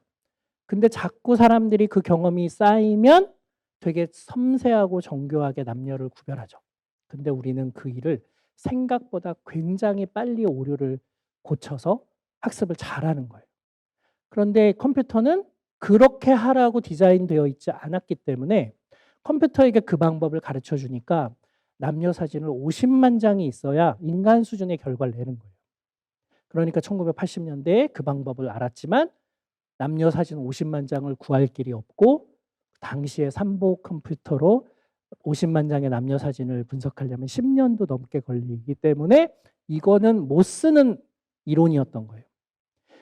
[SPEAKER 2] 근데 자꾸 사람들이 그 경험이 쌓이면 되게 섬세하고 정교하게 남녀를 구별하죠. 근데 우리는 그 일을 생각보다 굉장히 빨리 오류를 고쳐서 학습을 잘하는 거예요. 그런데 컴퓨터는 그렇게 하라고 디자인되어 있지 않았기 때문에 컴퓨터에게 그 방법을 가르쳐 주니까 남녀 사진을 50만 장이 있어야 인간 수준의 결과를 내는 거예요. 그러니까 1980년대에 그 방법을 알았지만 남녀 사진 50만 장을 구할 길이 없고 당시에 삼보 컴퓨터로 50만 장의 남녀 사진을 분석하려면 10년도 넘게 걸리기 때문에 이거는 못 쓰는 이론이었던 거예요.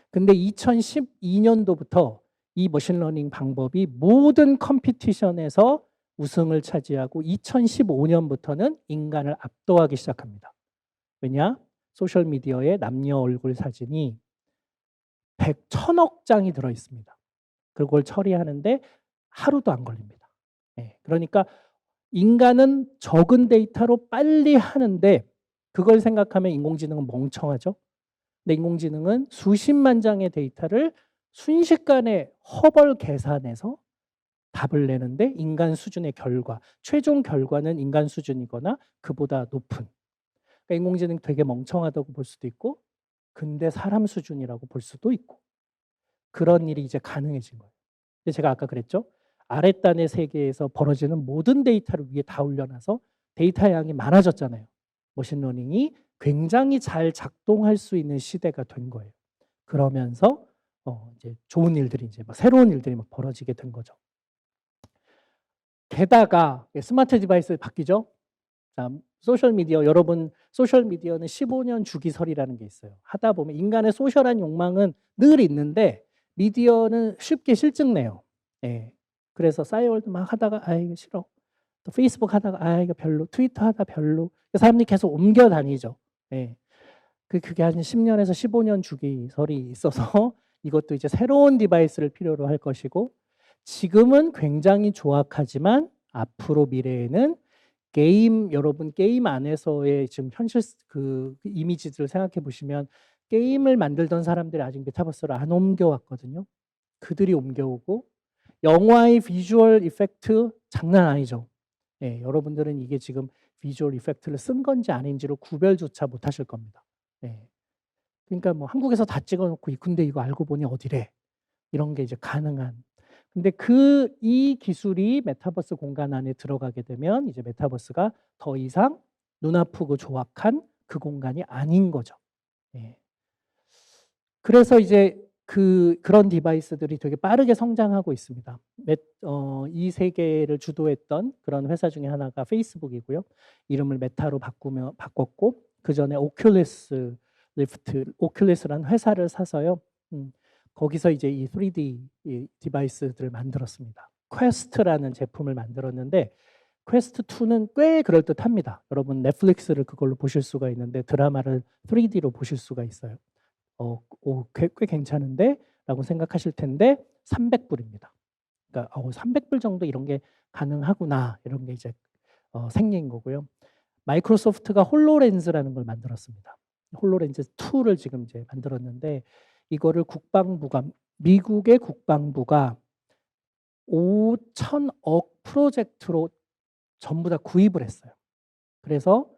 [SPEAKER 2] 근데 2012년도부터 이 머신러닝 방법이 모든 컴피티션에서 우승을 차지하고 2015년부터는 인간을 압도하기 시작합니다. 왜냐? 소셜미디어에 남녀 얼굴 사진이 1000억 장이 들어있습니다. 그걸 처리하는데 하루도 안 걸립니다. 네, 그러니까 인간은 적은 데이터로 빨리 하는데 그걸 생각하면 인공지능은 멍청하죠. 근데 인공지능은 수십만 장의 데이터를 순식간에 허벌 계산해서 답을 내는데 인간 수준의 결과, 최종 결과는 인간 수준이거나 그보다 높은. 그러니까 인공지능 되게 멍청하다고 볼 수도 있고 근데 사람 수준이라고 볼 수도 있고 그런 일이 이제 가능해진 거예요. 근데 제가 아까 그랬죠. 아랫단의 세계에서 벌어지는 모든 데이터를 위에 다 올려놔서 데이터 양이 많아졌잖아요. 머신러닝이 굉장히 잘 작동할 수 있는 시대가 된 거예요. 그러면서 이제 좋은 일들이 이제 막 새로운 일들이 막 벌어지게 된 거죠. 게다가 스마트 디바이스 바뀌죠. 자, 소셜미디어, 여러분 소셜미디어는 15년 주기설이라는 게 있어요. 하다 보면 인간의 소셜한 욕망은 늘 있는데 미디어는 쉽게 실증내요. 예. 그래서 싸이월드 막 하다가 아 이거 싫어. 또 페이스북 하다가 아 이거 별로. 트위터 하다 별로. 사람들이 계속 옮겨 다니죠. 예. 그게 한 10년에서 15년 주기설이 있어서 이것도 이제 새로운 디바이스를 필요로 할 것이고 지금은 굉장히 조악하지만 앞으로 미래에는 게임, 여러분 게임 안에서의 지금 현실 그 이미지들을 생각해 보시면 게임을 만들던 사람들이 아직 메타버스를 안 옮겨왔거든요. 그들이 옮겨오고 영화의 비주얼 이펙트 장난 아니죠. 예, 여러분들은 이게 지금 비주얼 이펙트를 쓴 건지 아닌지로 구별조차 못 하실 겁니다. 예. 그러니까 뭐 한국에서 다 찍어놓고 근데 이거 알고 보니 어디래? 이런 게 이제 가능한. 근데 이 기술이 메타버스 공간 안에 들어가게 되면 이제 메타버스가 더 이상 눈 아프고 조악한 그 공간이 아닌 거죠. 예. 그래서 이제 그런 디바이스들이 되게 빠르게 성장하고 있습니다. 이 세계를 주도했던 그런 회사 중에 하나가 페이스북이고요. 이름을 메타로 바꿨고 그 전에 오큘리스 리프트, 오큘리스라는 회사를 사서요. 거기서 이제 이 3D 디바이스들을 만들었습니다. 퀘스트라는 제품을 만들었는데 퀘스트 2는 꽤 그럴듯합니다. 여러분 넷플릭스를 그걸로 보실 수가 있는데 드라마를 3D로 보실 수가 있어요. 꽤 괜찮은데? 라고 생각하실 텐데 300불입니다. 그러니까 300불 정도 이런 게 가능하구나 이런 게 이제 생긴 거고요. 마이크로소프트가 홀로렌즈라는 걸 만들었습니다. 홀로렌즈 2를 지금 이제 만들었는데 이거를 미국의 국방부가 5천억 프로젝트로 전부 다 구입을 했어요. 그래서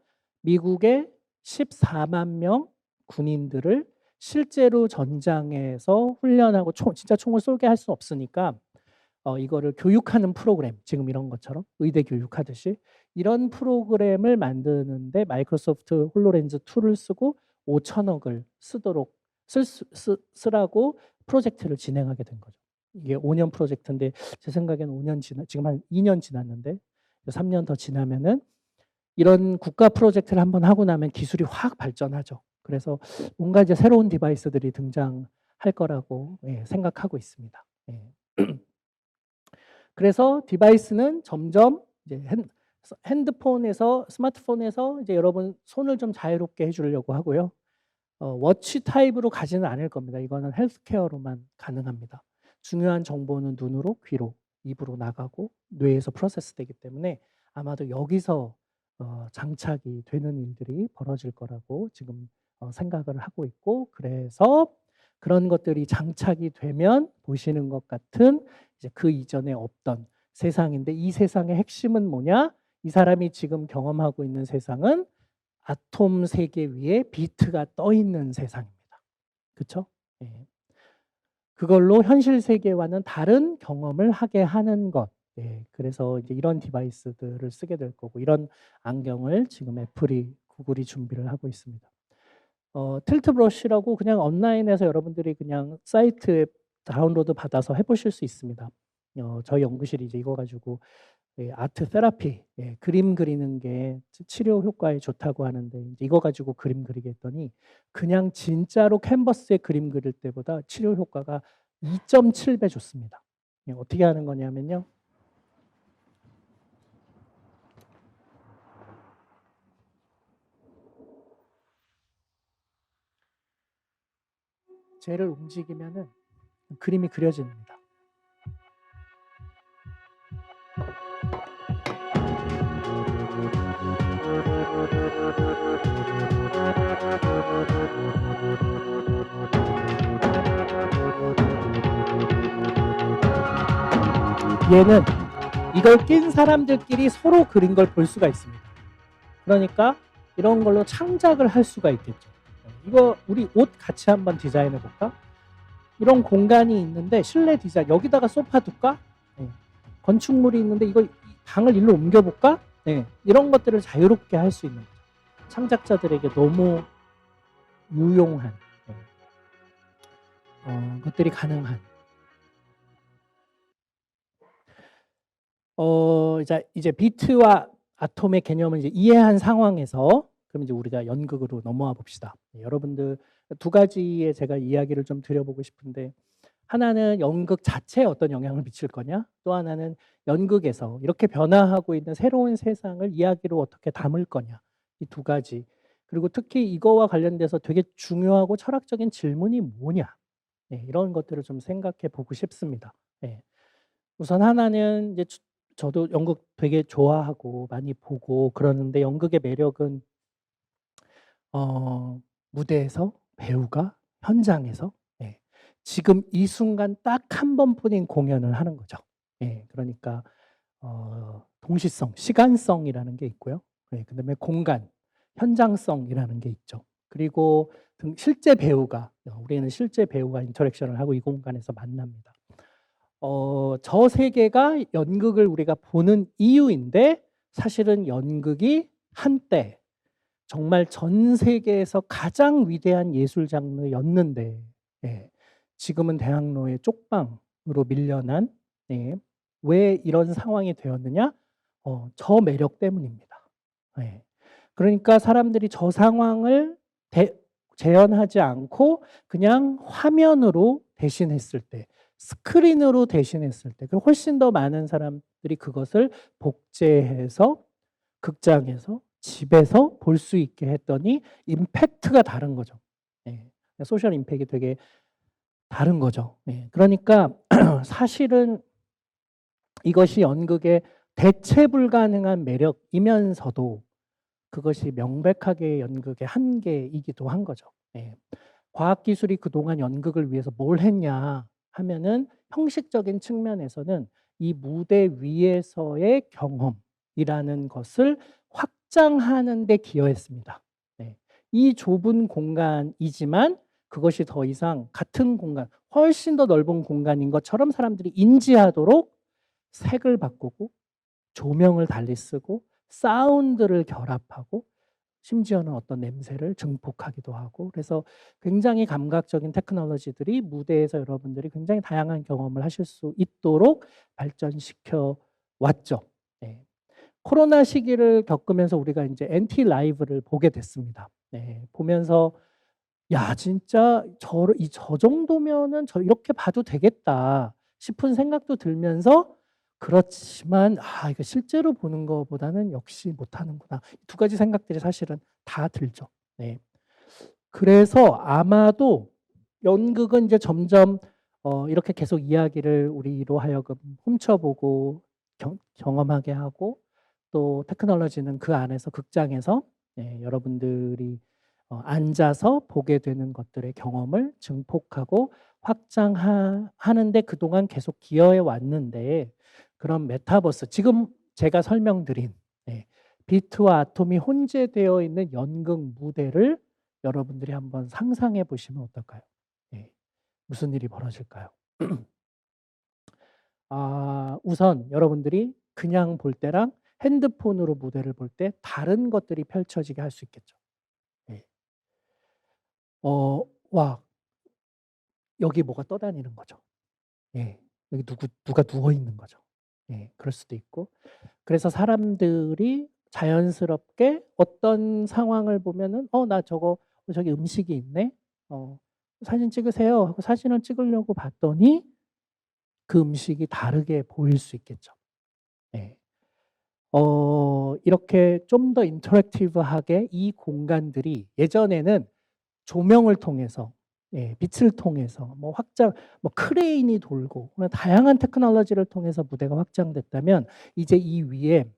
[SPEAKER 2] 미국의 14만 명 군인들을 실제로 전장에서 훈련하고 진짜 총을 쏠게 할 수 없으니까 이거를 교육하는 프로그램, 지금 이런 것처럼 의대 교육하듯이 이런 프로그램을 만드는데 마이크로소프트 홀로렌즈 2를 쓰고 5천억을 쓰라고 프로젝트를 진행하게 된 거죠. 이게 5년 프로젝트인데 제 생각에는 지금 한 2년 지났는데 3년 더 지나면은 이런 국가 프로젝트를 한번 하고 나면 기술이 확 발전하죠. 그래서 뭔가 이제 새로운 디바이스들이 등장할 거라고 생각하고 있습니다. 예. 그래서 디바이스는 점점 이제 스마트폰에서 이제 여러분 손을 좀 자유롭게 해주려고 하고요. 워치 타입으로 가지는 않을 겁니다. 이거는 헬스케어로만 가능합니다. 중요한 정보는 눈으로, 귀로, 입으로 나가고 뇌에서 프로세스 되기 때문에 아마도 여기서 장착이 되는 일들이 벌어질 거라고 지금 생각을 하고 있고 그래서 그런 것들이 장착이 되면 보시는 것 같은 이제 그 이전에 없던 세상인데 이 세상의 핵심은 뭐냐? 이 사람이 지금 경험하고 있는 세상은 아톰 세계 위에 비트가 떠 있는 세상입니다. 그렇죠? 예. 그걸로 현실 세계와는 다른 경험을 하게 하는 것. 예. 그래서 이제 이런 디바이스들을 쓰게 될 거고 이런 안경을 지금 구글이 준비를 하고 있습니다. 틸트 브러쉬라고 그냥 온라인에서 여러분들이 그냥 사이트에 다운로드 받아서 해보실 수 있습니다. 저희 연구실이 이제 이거 가지고 아트 테라피, 그림 그리는 게 치료 효과에 좋다고 하는데 이제 이거 가지고 그림 그리게 했더니 그냥 진짜로 캔버스에 그림 그릴 때보다 치료 효과가 2.7배 좋습니다. 어떻게 하는 거냐면요. 쟤를 움직이면은 그림이 그려집니다. 얘는 이걸 낀 사람들끼리 서로 그린 걸 볼 수가 있습니다. 그러니까 이런 걸로 창작을 할 수가 있겠죠. 이거 우리 옷 같이 한번 디자인해 볼까? 이런 공간이 있는데 실내 디자인 여기다가 소파 둘까? 네. 건축물이 있는데 이거 방을 일로 옮겨볼까? 네. 이런 것들을 자유롭게 할 수 있는 거죠. 창작자들에게 너무 유용한 것들이 가능한 이제 비트와 아톰의 개념을 이제 이해한 상황에서 그럼 이제 우리가 연극으로 넘어와 봅시다. 여러분들 두 가지의 제가 이야기를 좀 드려보고 싶은데 하나는 연극 자체에 어떤 영향을 미칠 거냐, 또 하나는 연극에서 이렇게 변화하고 있는 새로운 세상을 이야기로 어떻게 담을 거냐, 이 두 가지. 그리고 특히 이거와 관련돼서 되게 중요하고 철학적인 질문이 뭐냐, 이런 것들을 좀 생각해 보고 싶습니다. 우선 하나는 이제 저도 연극 되게 좋아하고 많이 보고 그러는데 연극의 매력은 무대에서 배우가 현장에서 지금 이 순간 딱 한 번뿐인 공연을 하는 거죠. 그러니까 동시성, 시간성이라는 게 있고요. 그다음에 공간, 현장성이라는 게 있죠. 그리고 실제 배우가 우리는 실제 배우가 인터랙션을 하고 이 공간에서 만납니다. 저 세계가 연극을 우리가 보는 이유인데 사실은 연극이 한때 정말 전 세계에서 가장 위대한 예술 장르였는데 지금은 대학로의 쪽방으로 밀려난 왜 이런 상황이 되었느냐? 저 매력 때문입니다. 그러니까 사람들이 저 상황을 재현하지 않고 그냥 화면으로 대신했을 때, 스크린으로 대신했을 때 훨씬 더 많은 사람들이 그것을 복제해서 극장에서 집에서 볼 수 있게 했더니 임팩트가 다른 거죠. 소셜 임팩트가 되게 다른 거죠. 그러니까 사실은 이것이 연극의 대체 불가능한 매력이면서도 그것이 명백하게 연극의 한계이기도 한 거죠. 과학기술이 그동안 연극을 위해서 뭘 했냐 하면은 형식적인 측면에서는 이 무대 위에서의 경험이라는 것을 확장하는 데 기여했습니다. 이 좁은 공간이지만 그것이 더 이상 같은 공간, 훨씬 더 넓은 공간인 것처럼 사람들이 인지하도록 색을 바꾸고 조명을 달리 쓰고 사운드를 결합하고 심지어는 어떤 냄새를 증폭하기도 하고 그래서 굉장히 감각적인 테크놀로지들이 무대에서 여러분들이 굉장히 다양한 경험을 하실 수 있도록 발전시켜 왔죠. 코로나 시기를 겪으면서 우리가 이제 NT 라이브를 보게 됐습니다. 보면서 야 진짜 저 정도면은 이렇게 봐도 되겠다 싶은 생각도 들면서 그렇지만 이거 실제로 보는 것보다는 역시 못하는구나. 두 가지 생각들이 사실은 다 들죠. 그래서 아마도 연극은 이제 점점 이렇게 계속 이야기를 우리로 하여금 훔쳐보고 경험하게 하고 또 테크놀로지는 그 안에서 극장에서 여러분들이 앉아서 보게 되는 것들의 경험을 증폭하고 확장하는데 그동안 계속 기여해 왔는데 그런 메타버스 지금 제가 설명드린 비트와 아톰이 혼재되어 있는 연극 무대를 여러분들이 한번 상상해 보시면 어떨까요? 무슨 일이 벌어질까요? 우선 여러분들이 그냥 볼 때랑 핸드폰으로 무대를 볼 때 다른 것들이 펼쳐지게 할 수 있겠죠. 와, 여기 뭐가 떠다니는 거죠. 여기 누가 누워 있는 거죠. 그럴 수도 있고. 그래서 사람들이 자연스럽게 어떤 상황을 보면은 나 저기 음식이 있네. 사진 찍으세요 하고 사진을 찍으려고 봤더니 그 음식이 다르게 보일 수 있겠죠. 이렇게 좀 더 인터랙티브하게 이 공간들이 예전에는 조명을 통해서 빛을 통해서 확장 크레인이 돌고 다양한 테크놀로지를 통해서 무대가 확장됐다면 이제 이 위에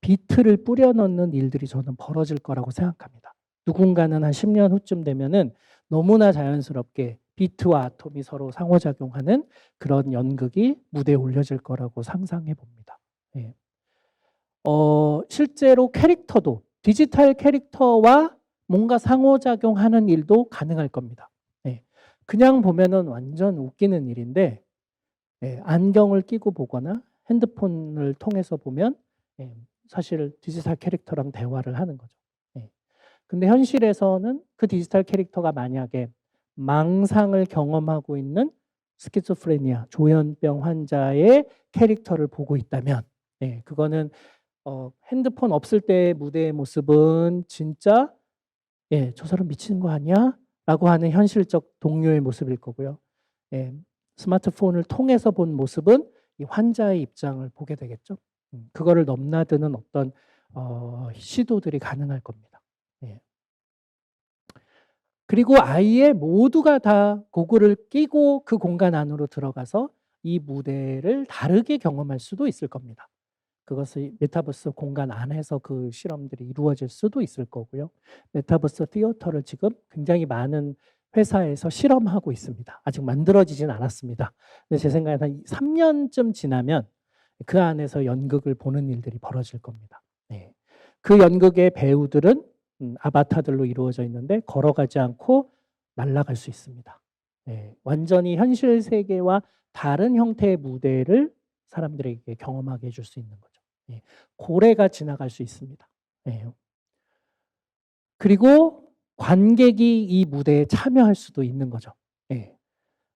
[SPEAKER 2] 비트를 뿌려 넣는 일들이 저는 벌어질 거라고 생각합니다. 누군가는 한 10년 후쯤 되면은 너무나 자연스럽게 비트와 아톰이 서로 상호작용하는 그런 연극이 무대에 올려질 거라고 상상해 봅니다. 실제로 캐릭터도 디지털 캐릭터와 뭔가 상호작용하는 일도 가능할 겁니다. 그냥 보면은 완전 웃기는 일인데 안경을 끼고 보거나 핸드폰을 통해서 보면 사실 디지털 캐릭터랑 대화를 하는 거죠. 근데 현실에서는 그 디지털 캐릭터가 만약에 망상을 경험하고 있는 스키조프레니아, 조현병 환자의 캐릭터를 보고 있다면 그거는 핸드폰 없을 때 무대의 모습은 진짜 저 사람 미치는 거 아니야? 라고 하는 현실적 동료의 모습일 거고요. 스마트폰을 통해서 본 모습은 이 환자의 입장을 보게 되겠죠. 그거를 넘나드는 어떤 시도들이 가능할 겁니다. 그리고 아예 모두가 다 고글을 끼고 그 공간 안으로 들어가서 이 무대를 다르게 경험할 수도 있을 겁니다. 그것이 메타버스 공간 안에서 그 실험들이 이루어질 수도 있을 거고요. 메타버스 티어터를 지금 굉장히 많은 회사에서 실험하고 있습니다. 아직 만들어지진 않았습니다. 근데 제 생각에 한 3년쯤 지나면 그 안에서 연극을 보는 일들이 벌어질 겁니다. 그 연극의 배우들은 아바타들로 이루어져 있는데 걸어가지 않고 날아갈 수 있습니다. 완전히 현실 세계와 다른 형태의 무대를 사람들에게 경험하게 해줄 수 있는 거죠. 고래가 지나갈 수 있습니다. 그리고 관객이 이 무대에 참여할 수도 있는 거죠.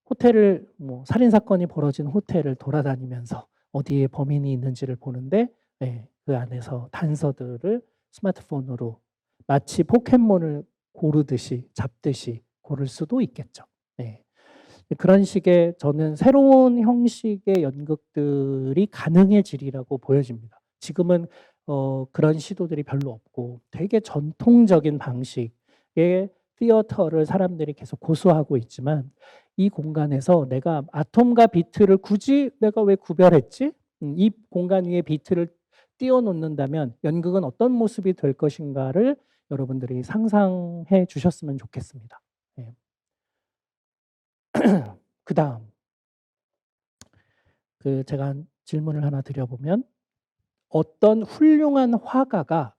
[SPEAKER 2] 호텔을 살인 사건이 벌어진 호텔을 돌아다니면서 어디에 범인이 있는지를 보는데 그 안에서 단서들을 스마트폰으로 마치 포켓몬을 고르듯이 잡듯이 고를 수도 있겠죠. 그런 식의 저는 새로운 형식의 연극들이 가능해지리라고 보여집니다. 지금은 그런 시도들이 별로 없고 되게 전통적인 방식의 티어터를 사람들이 계속 고수하고 있지만 이 공간에서 내가 아톰과 비트를 굳이 내가 왜 구별했지? 이 공간 위에 비트를 띄워놓는다면 연극은 어떤 모습이 될 것인가를 여러분들이 상상해 주셨으면 좋겠습니다. 그 다음 제가 질문을 하나 드려보면 어떤 훌륭한 화가가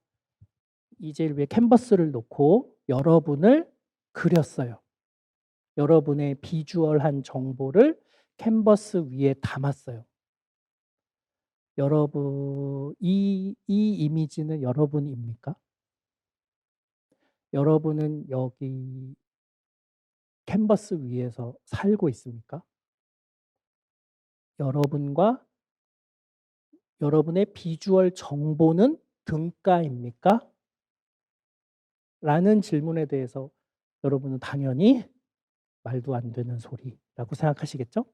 [SPEAKER 2] 이제 위에 캔버스를 놓고 여러분을 그렸어요. 여러분의 비주얼한 정보를 캔버스 위에 담았어요. 여러분 이 이미지는 여러분입니까? 여러분은 여기 캔버스 위에서 살고 있습니까? 여러분과 여러분의 비주얼 정보는 등가입니까? 라는 질문에 대해서 여러분은 당연히 말도 안 되는 소리라고 생각하시겠죠?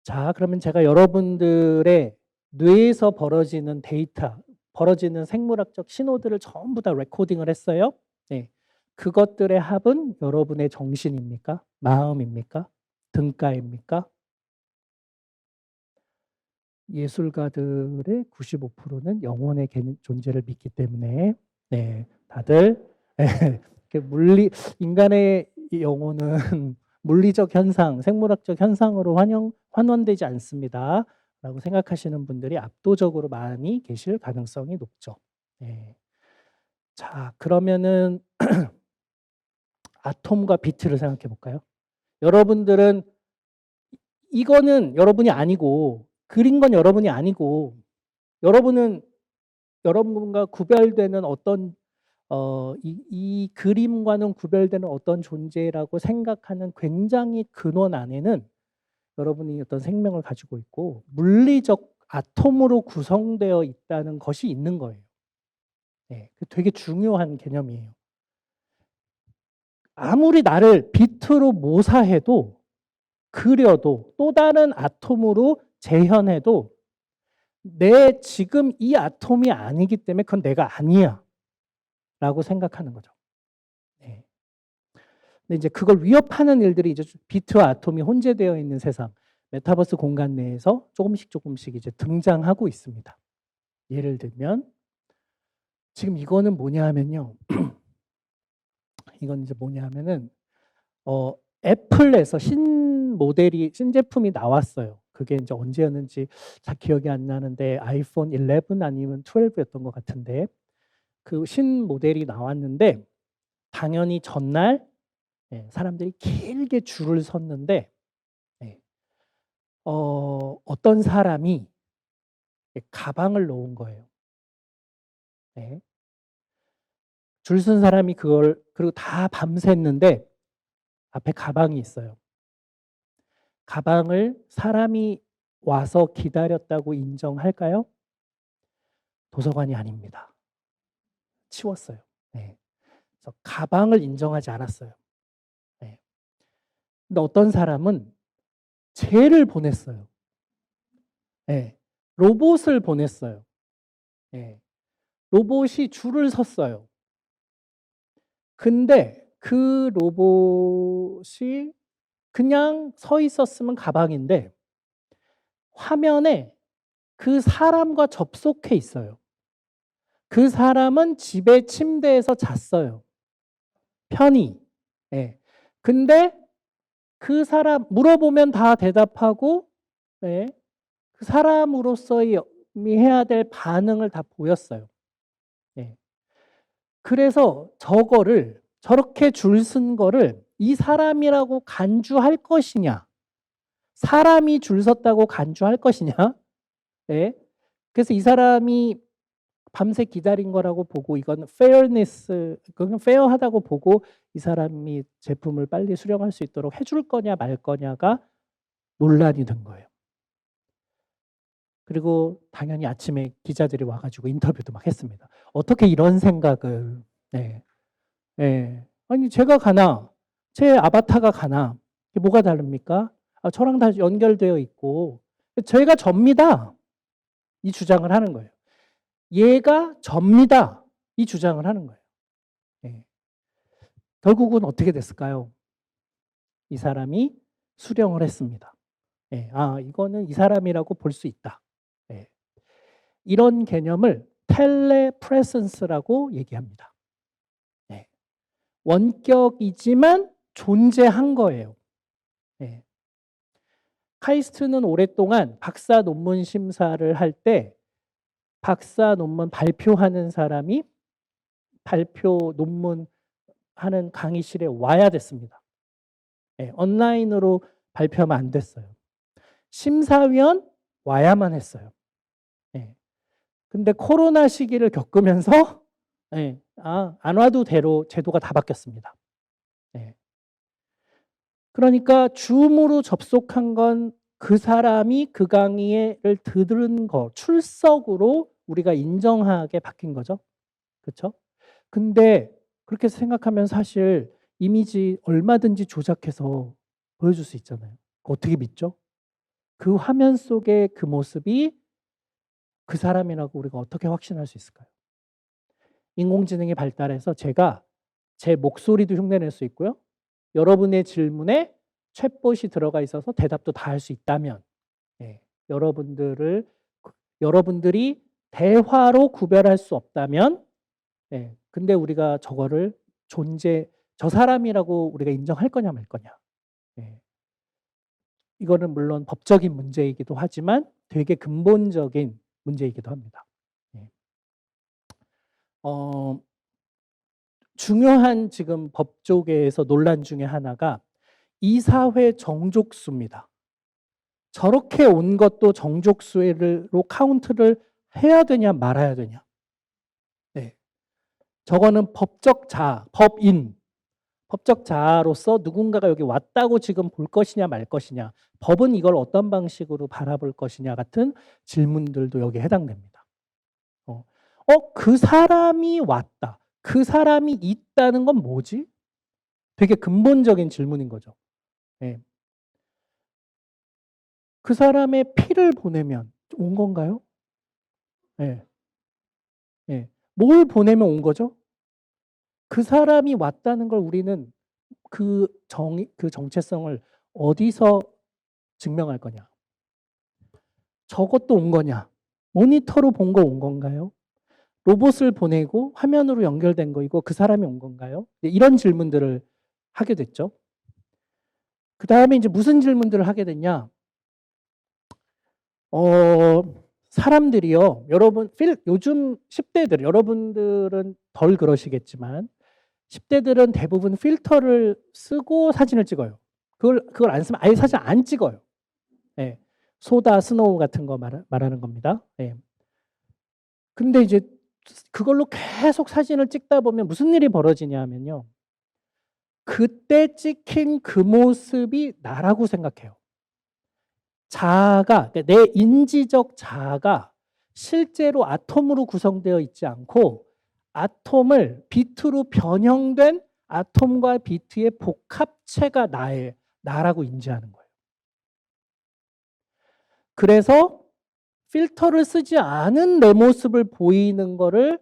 [SPEAKER 2] 자, 그러면 제가 여러분들의 뇌에서 벌어지는 데이터, 벌어지는 생물학적 신호들을 전부 다 레코딩을 했어요. 그것들의 합은 여러분의 정신입니까? 마음입니까? 등가입니까? 예술가들의 95%는 영혼의 존재를 믿기 때문에 다들 인간의 영혼은 물리적 현상, 생물학적 현상으로 환원되지 않습니다. 라고 생각하시는 분들이 압도적으로 많이 계실 가능성이 높죠. 자, 그러면은 아톰과 비트를 생각해 볼까요? 여러분들은 이거는 여러분이 아니고 그린 건 여러분이 아니고 여러분은 여러분과 구별되는 어떤 이 그림과는 구별되는 어떤 존재라고 생각하는 굉장히 근원 안에는 여러분이 어떤 생명을 가지고 있고 물리적 아톰으로 구성되어 있다는 것이 있는 거예요. 되게 중요한 개념이에요. 아무리 나를 비트로 모사해도 그려도 또 다른 아톰으로 재현해도 내 지금 이 아톰이 아니기 때문에 그건 내가 아니야 라고 생각하는 거죠. 근데 이제 그걸 위협하는 일들이 이제 비트와 아톰이 혼재되어 있는 세상, 메타버스 공간 내에서 조금씩 이제 등장하고 있습니다. 예를 들면 지금 이거는 뭐냐 하면요. 이건 이제 뭐냐 하면은 애플에서 신제품이 나왔어요. 그게 이제 언제였는지 잘 기억이 안 나는데 아이폰 11 아니면 12였던 것 같은데 그 신모델이 나왔는데 당연히 전날 사람들이 길게 줄을 섰는데 어떤 사람이 가방을 놓은 거예요. 줄 쓴 사람이 그걸 그리고 다 밤샜는데 앞에 가방이 있어요. 가방을 사람이 와서 기다렸다고 인정할까요? 도서관이 아닙니다. 치웠어요. 네. 그래서 가방을 인정하지 않았어요. 네. 근데 어떤 사람은 쟤를 보냈어요. 네. 로봇을 보냈어요. 네. 로봇이 줄을 섰어요. 근데 그 로봇이 그냥 서 있었으면 가방인데 화면에 그 사람과 접속해 있어요. 그 사람은 집에 침대에서 잤어요. 편히. 예. 근데 그 사람 물어보면 다 대답하고, 예. 그 사람으로서의 해야 될 반응을 다 보였어요. 예. 그래서 저거를 저렇게 줄 쓴 거를 이 사람이라고 간주할 것이냐, 사람이 줄 섰다고 간주할 것이냐, 예. 그래서 이 사람이 밤새 기다린 거라고 보고 이건 페어니스, 그건 페어하다고 보고 이 사람이 제품을 빨리 수령할 수 있도록 해줄 거냐 말 거냐가 논란이 된 거예요. 그리고 당연히 아침에 기자들이 와가지고 인터뷰도 막 했습니다. 어떻게 이런 생각을, 네. 네. 아니, 제가 가나, 제 아바타가 가나, 이게 뭐가 다릅니까? 아, 저랑 다 연결되어 있고, 제가 접니다. 이 주장을 하는 거예요. 얘가 접니다. 이 주장을 하는 거예요. 네. 결국은 어떻게 됐을까요? 이 사람이 수령을 했습니다. 네. 아, 이거는 이 사람이라고 볼 수 있다. 네. 이런 개념을 텔레프레센스라고 얘기합니다. 네. 원격이지만 존재한 거예요. 네. 카이스트는 오랫동안 박사 논문 심사를 할 때 박사 논문 발표하는 사람이 발표 논문 하는 강의실에 와야 됐습니다. 네, 온라인으로 발표하면 안 됐어요. 심사위원 와야만 했어요. 네. 근데 코로나 시기를 겪으면서 네, 안 와도 대로 제도가 다 바뀌었습니다. 네. 그러니까 줌으로 접속한 건 그 사람이 그 강의를 들은 거, 출석으로 우리가 인정하게 바뀐 거죠. 그렇죠? 근데 그렇게 생각하면 사실 이미지 얼마든지 조작해서 보여줄 수 있잖아요. 어떻게 믿죠? 그 화면 속의 그 모습이 그 사람이라고 우리가 어떻게 확신할 수 있을까요? 인공지능이 발달해서 제가 제 목소리도 흉내낼 수 있고요. 여러분의 질문에 챗봇이 들어가 있어서 대답도 다 할 수 있다면, 예, 여러분들이 대화로 구별할 수 없다면, 예, 근데 우리가 저거를 저 사람이라고 우리가 인정할 거냐 말 거냐. 예, 이거는 물론 법적인 문제이기도 하지만 되게 근본적인 문제이기도 합니다. 예. 중요한 지금 법조계에서 논란 중에 하나가 이사회 정족수입니다. 저렇게 온 것도 정족수로 카운트를 해야 되냐 말아야 되냐. 네. 저거는 법적 자아로서 누군가가 여기 왔다고 지금 볼 것이냐 말 것이냐. 법은 이걸 어떤 방식으로 바라볼 것이냐 같은 질문들도 여기에 해당됩니다. 그 사람이 왔다. 그 사람이 있다는 건 뭐지? 되게 근본적인 질문인 거죠. 네. 그 사람의 피를 보내면 온 건가요? 네. 네. 뭘 보내면 온 거죠? 그 사람이 왔다는 걸 우리는 그 정체성을 어디서 증명할 거냐? 저것도 온 거냐? 모니터로 본 거 온 건가요? 로봇을 보내고 화면으로 연결된 거 이거 그 사람이 온 건가요? 이런 질문들을 하게 됐죠. 그 다음에 이제 무슨 질문들을 하게 됐냐? 사람들이요, 여러분, 요즘 10대들, 여러분들은 덜 그러시겠지만, 10대들은 대부분 필터를 쓰고 사진을 찍어요. 그걸 안 쓰면 아예 사진 안 찍어요. 네. 소다, 스노우 같은 거 말하는 겁니다. 네. 근데 이제 그걸로 계속 사진을 찍다 보면 무슨 일이 벌어지냐 하면요. 그때 찍힌 그 모습이 나라고 생각해요. 자아가, 그러니까 내 인지적 자아가 실제로 아톰으로 구성되어 있지 않고 아톰을 비트로 변형된 아톰과 비트의 복합체가 나라고 인지하는 거예요. 그래서 필터를 쓰지 않은 내 모습을 보이는 거를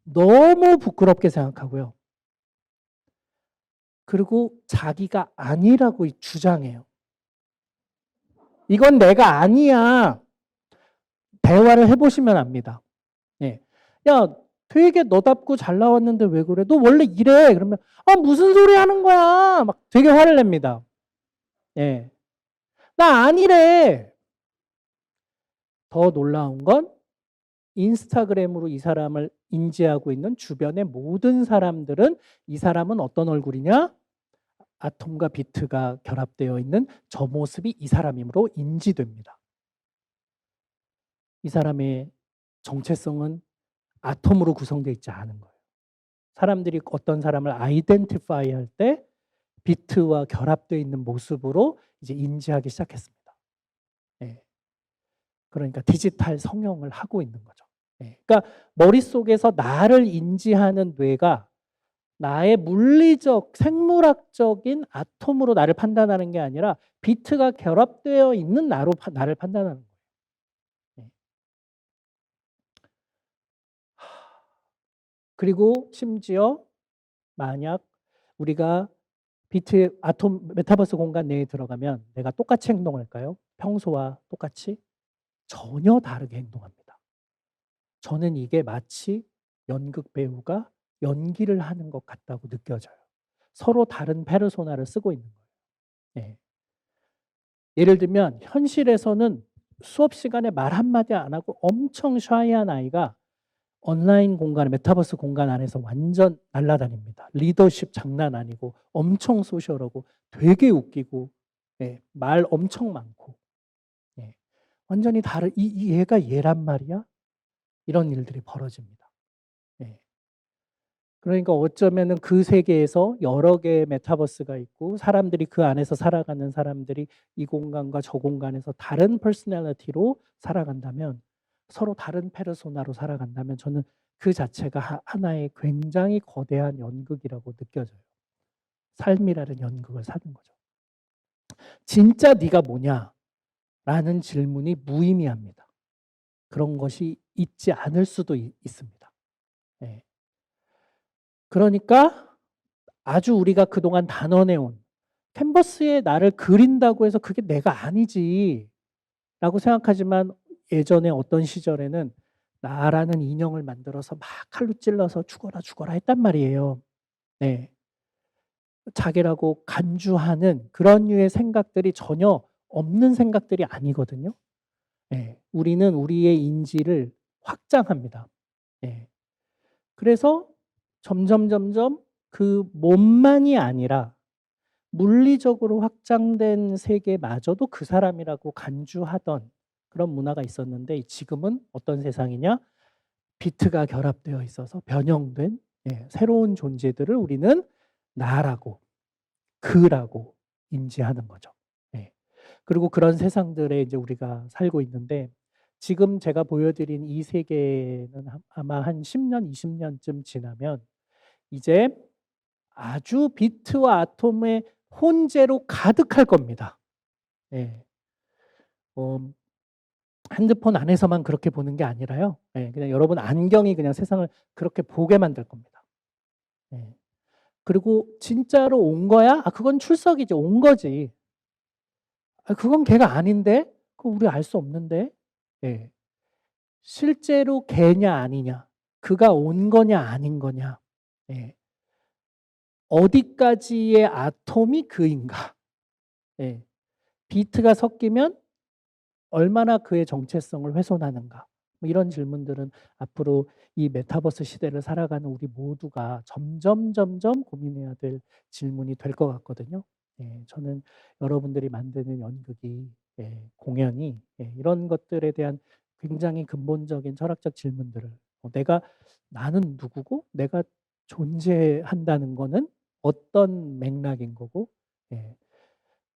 [SPEAKER 2] 너무 부끄럽게 생각하고요. 그리고 자기가 아니라고 주장해요. 이건 내가 아니야. 대화를 해보시면 압니다. 예. 야, 되게 너답고 잘 나왔는데 왜 그래? 너 원래 이래. 그러면 무슨 소리 하는 거야? 막 되게 화를 냅니다. 예. 나 아니래. 더 놀라운 건 인스타그램으로 이 사람을 인지하고 있는 주변의 모든 사람들은 이 사람은 어떤 얼굴이냐? 아톰과 비트가 결합되어 있는 저 모습이 이 사람이므로 인지됩니다. 이 사람의 정체성은 아톰으로 구성되어 있지 않은 거예요. 사람들이 어떤 사람을 아이덴티파이 할 때 비트와 결합되어 있는 모습으로 이제 인지하기 시작했습니다. 예. 그러니까 디지털 성형을 하고 있는 거죠. 예. 그러니까 머릿속에서 나를 인지하는 뇌가 나의 물리적, 생물학적인 아톰으로 나를 판단하는 게 아니라 비트가 결합되어 있는 나를 판단하는 거예요. 예. 그리고 심지어 만약 우리가 비트 아톰 메타버스 공간 내에 들어가면 내가 똑같이 행동할까요? 평소와 똑같이? 전혀 다르게 행동합니다. 저는 이게 마치 연극 배우가 연기를 하는 것 같다고 느껴져요. 서로 다른 페르소나를 쓰고 있는 거예요. 예. 예를 들면 현실에서는 수업 시간에 말 한마디 안 하고 엄청 샤이한 아이가 온라인 공간, 메타버스 공간 안에서 완전 날아다닙니다. 리더십 장난 아니고 엄청 소셜하고 되게 웃기고 예, 말 엄청 많고 예, 완전히 다른 이 얘가 얘란 말이야? 이런 일들이 벌어집니다. 예. 그러니까 어쩌면은 그 세계에서 여러 개의 메타버스가 있고 사람들이 그 안에서 살아가는 사람들이 이 공간과 저 공간에서 다른 퍼스널리티로 살아간다면 서로 다른 페르소나로 살아간다면 저는 그 자체가 하나의 굉장히 거대한 연극이라고 느껴져요. 삶이라는 연극을 사는 거죠. 진짜 네가 뭐냐? 라는 질문이 무의미합니다. 그런 것이 있지 않을 수도 있습니다. 네. 그러니까 아주 우리가 그동안 단언해온 캔버스에 나를 그린다고 해서 그게 내가 아니지 라고 생각하지만 예전에 어떤 시절에는 나라는 인형을 만들어서 막 칼로 찔러서 죽어라 했단 말이에요. 네. 자기라고 간주하는 그런 류의 생각들이 전혀 없는 생각들이 아니거든요. 네. 우리는 우리의 인지를 확장합니다. 네. 그래서 점점 그 몸만이 아니라 물리적으로 확장된 세계마저도 그 사람이라고 간주하던 그런 문화가 있었는데 지금은 어떤 세상이냐? 비트가 결합되어 있어서 변형된 새로운 존재들을 우리는 나라고 그라고 인지하는 거죠. 예. 그리고 그런 세상들에 이제 우리가 살고 있는데 지금 제가 보여드린 이 세계는 아마 한 10년, 20년쯤 지나면 이제 아주 비트와 아톰의 혼재로 가득할 겁니다. 예. 핸드폰 안에서만 그렇게 보는 게 아니라요. 예, 그냥 여러분 안경이 그냥 세상을 그렇게 보게 만들 겁니다. 예. 그리고 진짜로 온 거야? 그건 출석이지. 온 거지. 그건 걔가 아닌데? 그거 우리 알 수 없는데? 예. 실제로 걔냐 아니냐? 그가 온 거냐 아닌 거냐? 예. 어디까지의 아톰이 그인가? 예. 비트가 섞이면 얼마나 그의 정체성을 훼손하는가? 뭐 이런 질문들은 앞으로 이 메타버스 시대를 살아가는 우리 모두가 점점 고민해야 될 질문이 될 것 같거든요. 예, 저는 여러분들이 만드는 연극이 공연이 이런 것들에 대한 굉장히 근본적인 철학적 질문들을 나는 누구고 내가 존재한다는 거는 어떤 맥락인 거고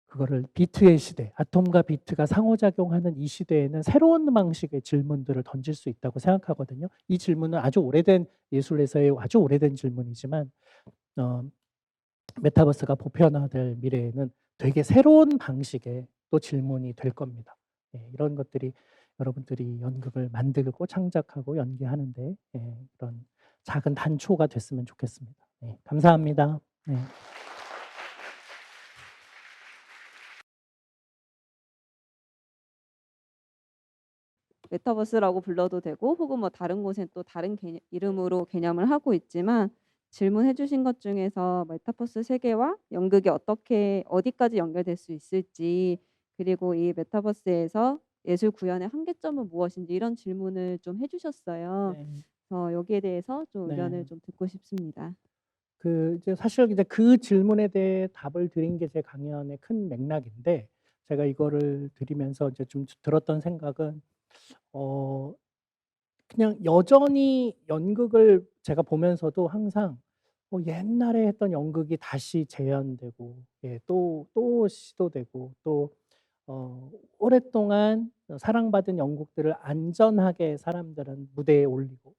[SPEAKER 2] 그거를 비트의 시대, 아톰과 비트가 상호작용하는 이 시대에는 새로운 방식의 질문들을 던질 수 있다고 생각하거든요. 이 질문은 아주 오래된 예술에서의 아주 오래된 질문이지만 메타버스가 보편화될 미래에는 되게 새로운 방식의 또 질문이 될 겁니다. 이런 것들이 여러분들이 연극을 만들고 창작하고 연기하는데 이런 작은 단초가 됐으면 좋겠습니다. 감사합니다. 네.
[SPEAKER 1] 메타버스라고 불러도 되고 혹은 뭐 다른 곳에 또 다른 이름으로 개념을 하고 있지만 질문해 주신 것 중에서 메타버스 세계와 연극이 어떻게 어디까지 연결될 수 있을지 그리고 이 메타버스에서 예술 구현의 한계점은 무엇인지 이런 질문을 좀 해주셨어요.
[SPEAKER 2] 네.
[SPEAKER 1] 여기에 대해서 좀 의견을
[SPEAKER 2] 네.
[SPEAKER 1] 좀 듣고 싶습니다.
[SPEAKER 2] 이제 사실 이제 그 질문에 대해 답을 드린 게 제 강연의 큰 맥락인데 제가 이거를 드리면서 이제 좀 들었던 생각은 그냥 여전히 연극을 제가 보면서도 항상 옛날에 했던 연극이 다시 재현되고 또 시도되고 또 오랫동안 사랑받은 연극들을 안전하게 사람들은 무대에 올리고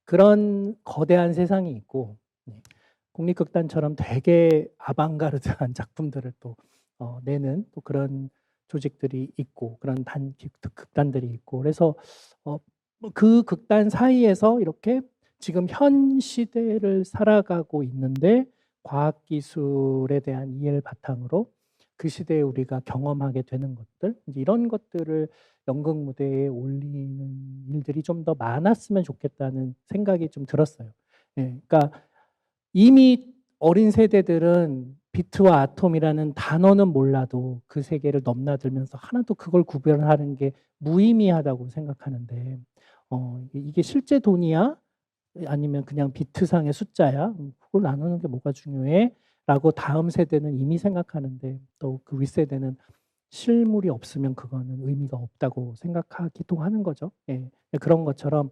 [SPEAKER 2] 그런 거대한 세상이 있고 국립극단처럼 되게 아방가르드한 작품들을 또 내는 또 그런 조직들이 있고 그런 극단들이 있고 그래서 그 극단 사이에서 이렇게 지금 현 시대를 살아가고 있는데 과학기술에 대한 이해를 바탕으로 그 시대에 우리가 경험하게 되는 것들 이런 것들을 연극 무대에 올리는 일들이 좀 더 많았으면 좋겠다는 생각이 좀 들었어요. 그러니까 이미 어린 세대들은 비트와 아톰이라는 단어는 몰라도 그 세계를 넘나들면서 하나도 그걸 구별하는 게 무의미하다고 생각하는데 이게 실제 돈이야? 아니면 그냥 비트상의 숫자야? 그걸 나누는 게 뭐가 중요해? 라고 다음 세대는 이미 생각하는데 또 그 윗세대는 실물이 없으면 그거는 의미가 없다고 생각하기도 하는 거죠. 그런 것처럼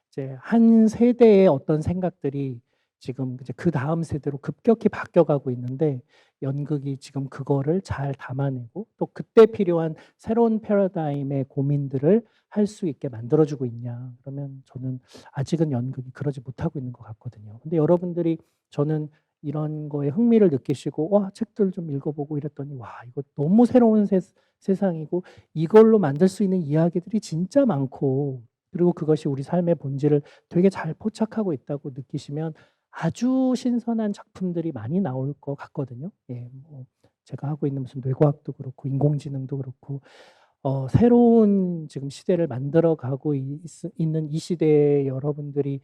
[SPEAKER 2] 이제 한 세대의 어떤 생각들이 지금 이제 그 다음 세대로 급격히 바뀌어가고 있는데 연극이 지금 그거를 잘 담아내고 또 그때 필요한 새로운 패러다임의 고민들을 할 수 있게 만들어주고 있냐 그러면 저는 아직은 연극이 그러지 못하고 있는 것 같거든요. 근데 여러분들이 저는 이런 거에 흥미를 느끼시고 와 책들 좀 읽어보고 이랬더니 와 이거 너무 새로운 세상이고 이걸로 만들 수 있는 이야기들이 진짜 많고 그리고 그것이 우리 삶의 본질을 되게 잘 포착하고 있다고 느끼시면 아주 신선한 작품들이 많이 나올 것 같거든요. 뭐 제가 하고 있는 무슨 뇌과학도 그렇고 인공지능도 그렇고 새로운 지금 시대를 만들어 가고 있는 이 시대에 여러분들이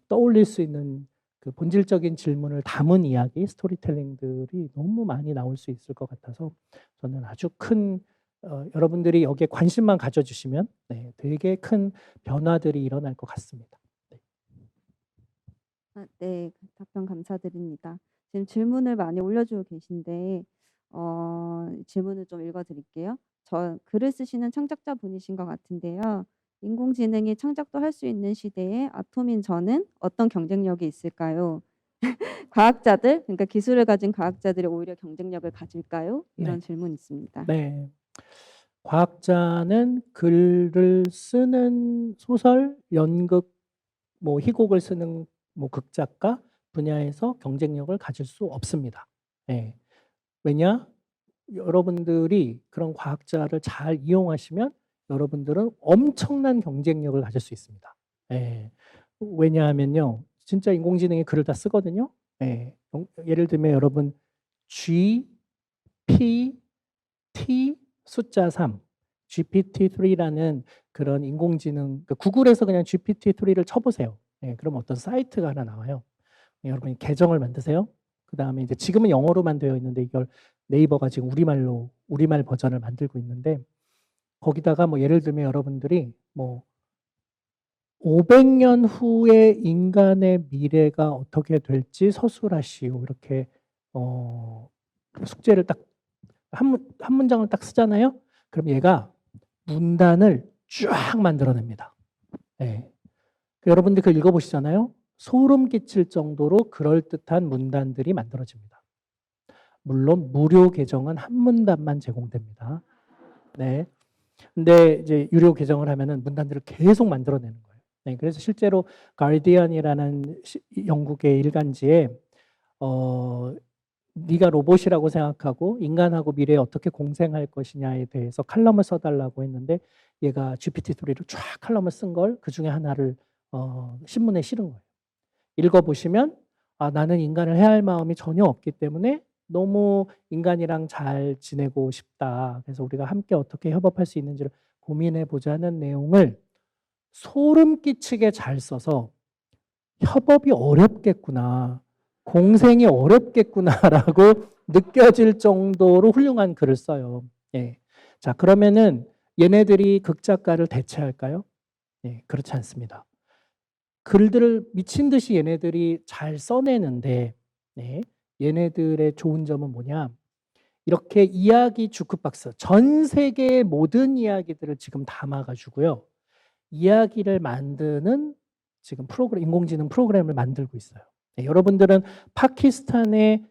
[SPEAKER 2] 떠올릴 수 있는 그 본질적인 질문을 담은 이야기, 스토리텔링들이 너무 많이 나올 수 있을 것 같아서 저는 아주 큰 여러분들이 여기에 관심만 가져주시면 되게 큰 변화들이 일어날 것 같습니다.
[SPEAKER 1] 네, 답변 감사드립니다. 지금 질문을 많이 올려주고 계신데 질문을 좀 읽어드릴게요. 글을 쓰시는 창작자 분이신 것 같은데요. 인공지능이 창작도 할 수 있는 시대에 아톰인 저는 어떤 경쟁력이 있을까요? 과학자들, 그러니까 기술을 가진 과학자들이 오히려 경쟁력을 가질까요? 이런 질문이 있습니다.
[SPEAKER 2] 네. 과학자는 글을 쓰는 소설, 연극, 뭐 희곡을 쓰는 뭐 극작가 분야에서 경쟁력을 가질 수 없습니다. 왜냐? 여러분들이 그런 과학자를 잘 이용하시면 여러분들은 엄청난 경쟁력을 가질 수 있습니다. 왜냐하면요. 진짜 인공지능이 글을 다 쓰거든요. 예를 들면 여러분 G, P, T 숫자 3 GPT-3라는 그런 인공지능 구글에서 그냥 GPT-3를 쳐보세요. 그럼 어떤 사이트가 하나 나와요. 여러분이 계정을 만드세요. 그 다음에 이제 지금은 영어로만 되어 있는데 이걸 네이버가 지금 우리말 버전을 만들고 있는데 거기다가 뭐 예를 들면 여러분들이 뭐 500년 후에 인간의 미래가 어떻게 될지 서술하시오 이렇게 숙제를 딱 한 문장을 딱 쓰잖아요. 그럼 얘가 문단을 쫙 만들어냅니다. 여러분들 그걸 읽어보시잖아요. 소름 끼칠 정도로 그럴듯한 문단들이 만들어집니다. 물론 무료 계정은 한 문단만 제공됩니다. 네. 근데 이제 유료 계정을 하면은 문단들을 계속 만들어내는 거예요. 네. 그래서 실제로 가디언이라는 영국의 일간지에 네가 로봇이라고 생각하고 인간하고 미래에 어떻게 공생할 것이냐에 대해서 칼럼을 써달라고 했는데 얘가 GPT-3로 쫙 칼럼을 쓴 걸 그 중에 하나를 신문에 실은 거예요. 읽어보시면 나는 인간을 해할 마음이 전혀 없기 때문에 너무 인간이랑 잘 지내고 싶다. 그래서 우리가 함께 어떻게 협업할 수 있는지를 고민해 보자는 내용을 소름 끼치게 잘 써서 협업이 어렵겠구나. 공생이 어렵겠구나라고 느껴질 정도로 훌륭한 글을 써요. 예. 자, 그러면은 얘네들이 극작가를 대체할까요? 예, 그렇지 않습니다. 글들을 미친 듯이 얘네들이 잘 써내는데, 네, 얘네들의 좋은 점은 뭐냐? 이렇게 이야기 주크박스, 전 세계의 모든 이야기들을 지금 담아가지고요. 이야기를 만드는 지금 인공지능 프로그램을 만들고 있어요. 네, 여러분들은 파키스탄의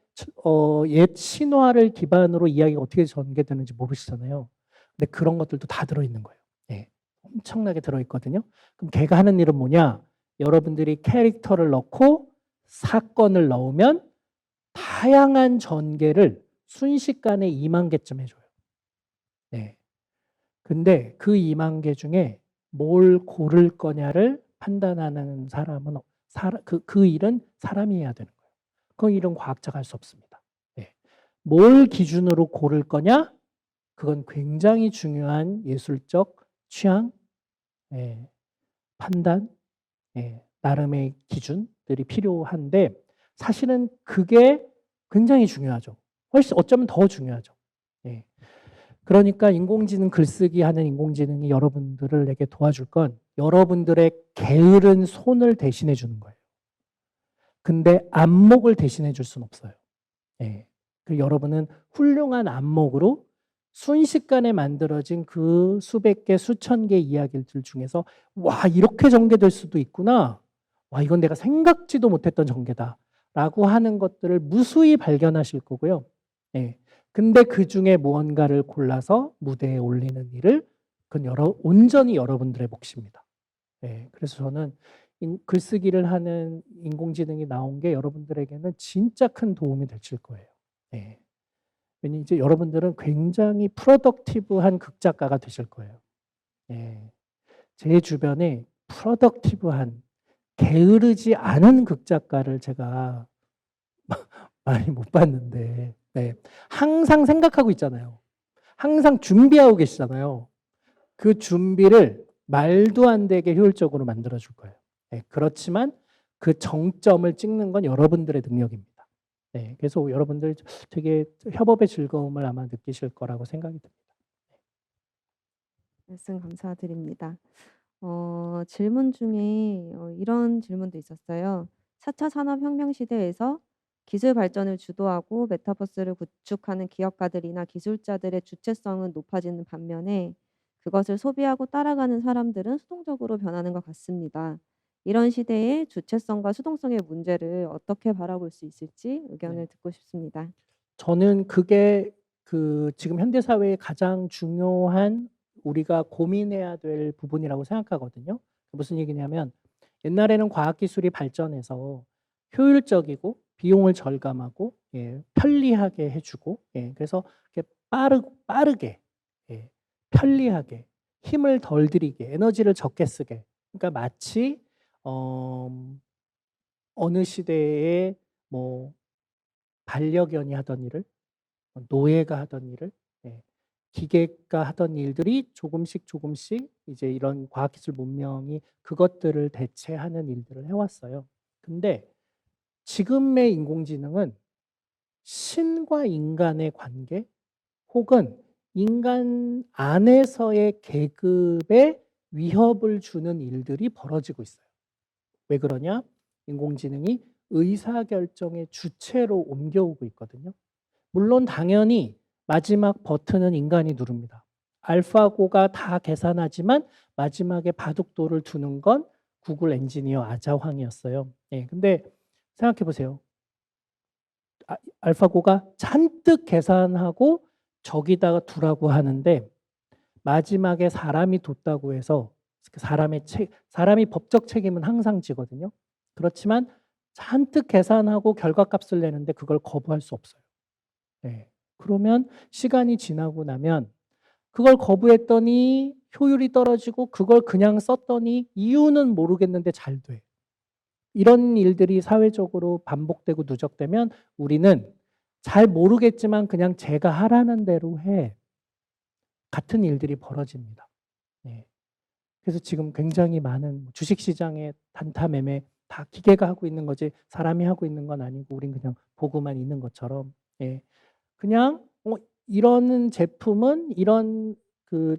[SPEAKER 2] 옛 신화를 기반으로 이야기가 어떻게 전개되는지 모르시잖아요. 근데 그런 것들도 다 들어있는 거예요. 네, 엄청나게 들어있거든요. 그럼 걔가 하는 일은 뭐냐? 여러분들이 캐릭터를 넣고 사건을 넣으면 다양한 전개를 순식간에 2만 개쯤 해줘요. 네. 근데 그 2만 개 중에 뭘 고를 거냐를 판단하는 사람은 그 일은 사람이 해야 되는 거예요. 그 일은 과학자가 할 수 없습니다. 네. 뭘 기준으로 고를 거냐? 그건 굉장히 중요한 예술적 취향, 예, 판단, 예, 나름의 기준들이 필요한데 사실은 그게 굉장히 중요하죠. 훨씬 어쩌면 더 중요하죠. 예. 그러니까 인공지능 글쓰기 하는 인공지능이 여러분들에게 도와줄 건 여러분들의 게으른 손을 대신해 주는 거예요. 근데 안목을 대신해 줄 수는 없어요. 예. 그 여러분은 훌륭한 안목으로 순식간에 만들어진 그 수백 개, 수천 개 이야기들 중에서 와, 이렇게 전개될 수도 있구나. 와, 이건 내가 생각지도 못했던 전개다. 라고 하는 것들을 무수히 발견하실 거고요. 예. 근데 그 중에 무언가를 골라서 무대에 올리는 일을 그건 온전히 여러분들의 몫입니다. 예. 그래서 저는 글쓰기를 하는 인공지능이 나온 게 여러분들에게는 진짜 큰 도움이 되실 거예요. 예. 왜냐면 이제 여러분들은 굉장히 프로덕티브한 극작가가 되실 거예요. 예. 제 주변에 프로덕티브한 게으르지 않은 극작가를 제가 많이 못 봤는데, 네. 항상 생각하고 있잖아요. 항상 준비하고 계시잖아요. 그 준비를 말도 안 되게 효율적으로 만들어줄 거예요. 네. 그렇지만 그 정점을 찍는 건 여러분들의 능력입니다. 네. 그래서 여러분들 되게 협업의 즐거움을 아마 느끼실 거라고 생각이 듭니다.
[SPEAKER 1] 말씀 감사드립니다. 질문 중에 이런 질문도 있었어요. 4차 산업혁명 시대에서 기술 발전을 주도하고 메타버스를 구축하는 기업가들이나 기술자들의 주체성은 높아지는 반면에 그것을 소비하고 따라가는 사람들은 수동적으로 변하는 것 같습니다. 이런 시대에 주체성과 수동성의 문제를 어떻게 바라볼 수 있을지 의견을
[SPEAKER 2] 네.
[SPEAKER 1] 듣고 싶습니다.
[SPEAKER 2] 저는 그게 지금 현대 사회의 가장 중요한 우리가 고민해야 될 부분이라고 생각하거든요. 무슨 얘기냐면 옛날에는 과학기술이 발전해서 효율적이고 비용을 절감하고 예, 편리하게 해주고 예, 그래서 이렇게 빠르게 예, 편리하게 힘을 덜 들이게 에너지를 적게 쓰게 그러니까 마치 어느 시대에 뭐 반려견이 하던 일을 노예가 하던 일을 예, 기계가 하던 일들이 조금씩 이제 이런 과학기술 문명이 그것들을 대체하는 일들을 해왔어요. 근데 지금의 인공지능은 신과 인간의 관계 혹은 인간 안에서의 계급에 위협을 주는 일들이 벌어지고 있어요. 왜 그러냐? 인공지능이 의사결정의 주체로 옮겨오고 있거든요. 물론 당연히 마지막 버튼은 인간이 누릅니다. 알파고가 다 계산하지만 마지막에 바둑돌을 두는 건 구글 엔지니어 아자황이었어요. 예, 근데 생각해 보세요. 알파고가 잔뜩 계산하고 저기다가 두라고 하는데 마지막에 사람이 뒀다고 해서 사람이 법적 책임은 항상 지거든요. 그렇지만 잔뜩 계산하고 결과값을 내는데 그걸 거부할 수 없어요. 네. 그러면 시간이 지나고 나면 그걸 거부했더니 효율이 떨어지고 그걸 그냥 썼더니 이유는 모르겠는데 잘 돼. 이런 일들이 사회적으로 반복되고 누적되면 우리는 잘 모르겠지만 그냥 제가 하라는 대로 해. 같은 일들이 벌어집니다. 네. 그래서 지금 굉장히 많은 주식시장의 단타 매매 다 기계가 하고 있는 거지 사람이 하고 있는 건 아니고 우린 그냥 보고만 있는 것처럼 예. 그냥 이런 제품은 이런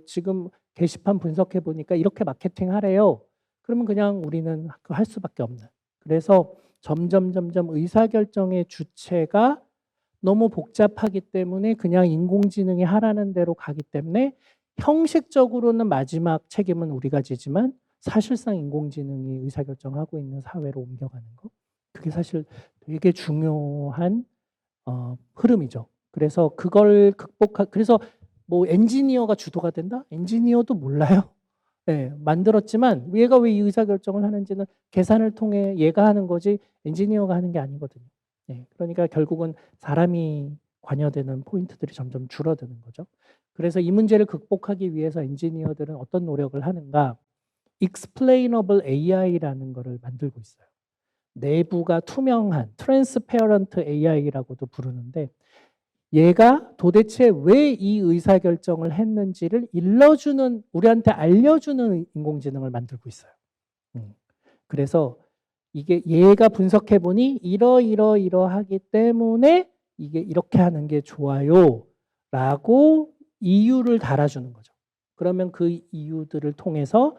[SPEAKER 2] 지금 게시판 분석해 보니까 이렇게 마케팅 하래요. 그러면 그냥 우리는 그거 할 수밖에 없는. 그래서 점점 의사결정의 주체가 너무 복잡하기 때문에 그냥 인공지능이 하라는 대로 가기 때문에 형식적으로는 마지막 책임은 우리가 지지만 사실상 인공지능이 의사결정하고 있는 사회로 옮겨가는 거. 그게 사실 되게 중요한 흐름이죠. 그래서 그걸 그래서 뭐 엔지니어가 주도가 된다? 엔지니어도 몰라요. 네, 만들었지만 얘가 왜 이 의사결정을 하는지는 계산을 통해 얘가 하는 거지 엔지니어가 하는 게 아니거든요. 네, 그러니까 결국은 사람이 관여되는 포인트들이 점점 줄어드는 거죠. 그래서 이 문제를 극복하기 위해서 엔지니어들은 어떤 노력을 하는가? Explainable AI라는 거를 만들고 있어요. 내부가 투명한 Transparent AI라고도 부르는데 얘가 도대체 왜 이 의사결정을 했는지를 우리한테 알려주는 인공지능을 만들고 있어요. 그래서 이게 얘가 분석해 보니 이러하기 때문에 이게 이렇게 하는 게 좋아요 라고 이유를 달아주는 거죠. 그러면 그 이유들을 통해서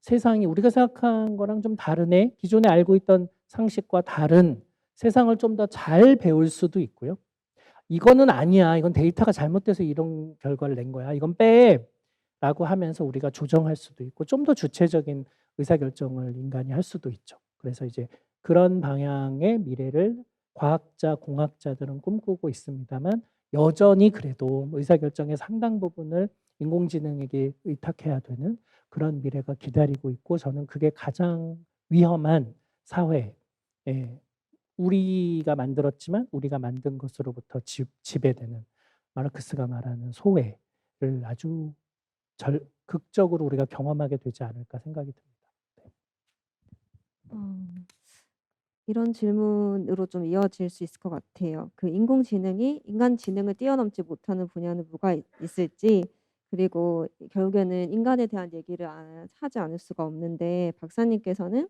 [SPEAKER 2] 세상이 우리가 생각한 거랑 좀 다르네. 기존에 알고 있던 상식과 다른 세상을 좀 더 잘 배울 수도 있고요. 이거는 아니야. 이건 데이터가 잘못돼서 이런 결과를 낸 거야. 이건 빼. 라고 하면서 우리가 조정할 수도 있고 좀 더 주체적인 의사결정을 인간이 할 수도 있죠. 그래서 이제 그런 방향의 미래를 과학자, 공학자들은 꿈꾸고 있습니다만 여전히 그래도 의사결정의 상당 부분을 인공지능에게 의탁해야 되는 그런 미래가 기다리고 있고 저는 그게 가장 위험한 사회, 우리가 만들었지만 우리가 만든 것으로부터 지배되는 마르크스가 말하는 소외를 아주 극적으로 우리가 경험하게 되지 않을까 생각이 듭니다. 네.
[SPEAKER 1] 이런 질문으로 좀 이어질 수 있을 것 같아요. 그 인공지능이 인간 지능을 뛰어넘지 못하는 분야는 뭐가 있을지 그리고 결국에는 인간에 대한 얘기를 하지 않을 수가 없는데 박사님께서는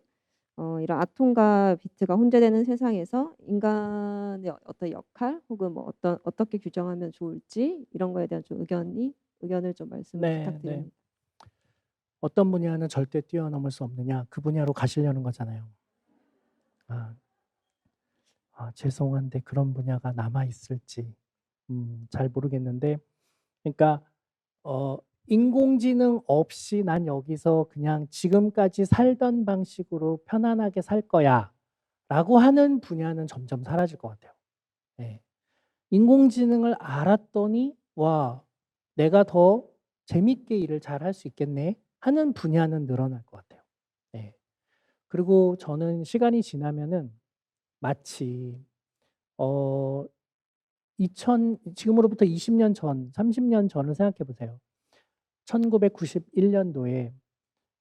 [SPEAKER 1] 이런 아톰과 비트가 혼재되는 세상에서 인간의 어떤 역할 혹은 뭐 어떻게 규정하면 좋을지 이런 거에 대한 좀 의견을 좀 말씀을
[SPEAKER 2] 네,
[SPEAKER 1] 부탁드립니다.
[SPEAKER 2] 어떤 분야는 절대 뛰어넘을 수 없느냐 그 분야로 가시려는 거잖아요. 죄송한데 그런 분야가 남아 있을지 잘 모르겠는데 그러니까 인공지능 없이 난 여기서 그냥 지금까지 살던 방식으로 편안하게 살 거야 라고 하는 분야는 점점 사라질 것 같아요. 네. 인공지능을 알았더니 와 내가 더 재밌게 일을 잘 할 수 있겠네 하는 분야는 늘어날 것 같아요. 네. 그리고 저는 시간이 지나면은 마치 지금으로부터 20년 전, 30년 전을 생각해 보세요. 1991년도에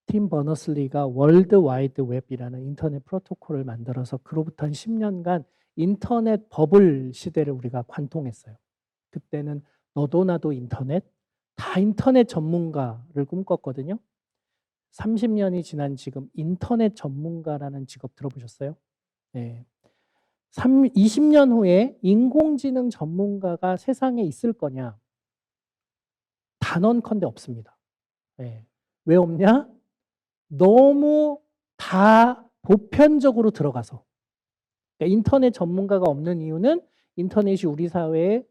[SPEAKER 2] 팀 버너슬리가 월드 와이드 웹이라는 인터넷 프로토콜을 만들어서 그로부터 한 10년간 인터넷 버블 시대를 우리가 관통했어요. 그때는 너도 나도 인터넷, 다 인터넷 전문가를 꿈꿨거든요. 30년이 지난 지금 인터넷 전문가라는 직업 들어보셨어요? 네. 20년 후에 인공지능 전문가가 세상에 있을 거냐? 단언컨대 없습니다. 네. 왜 없냐? 너무 다 보편적으로 들어가서. 그러니까 인터넷 전문가가 없는 이유는 인터넷이 우리 사회에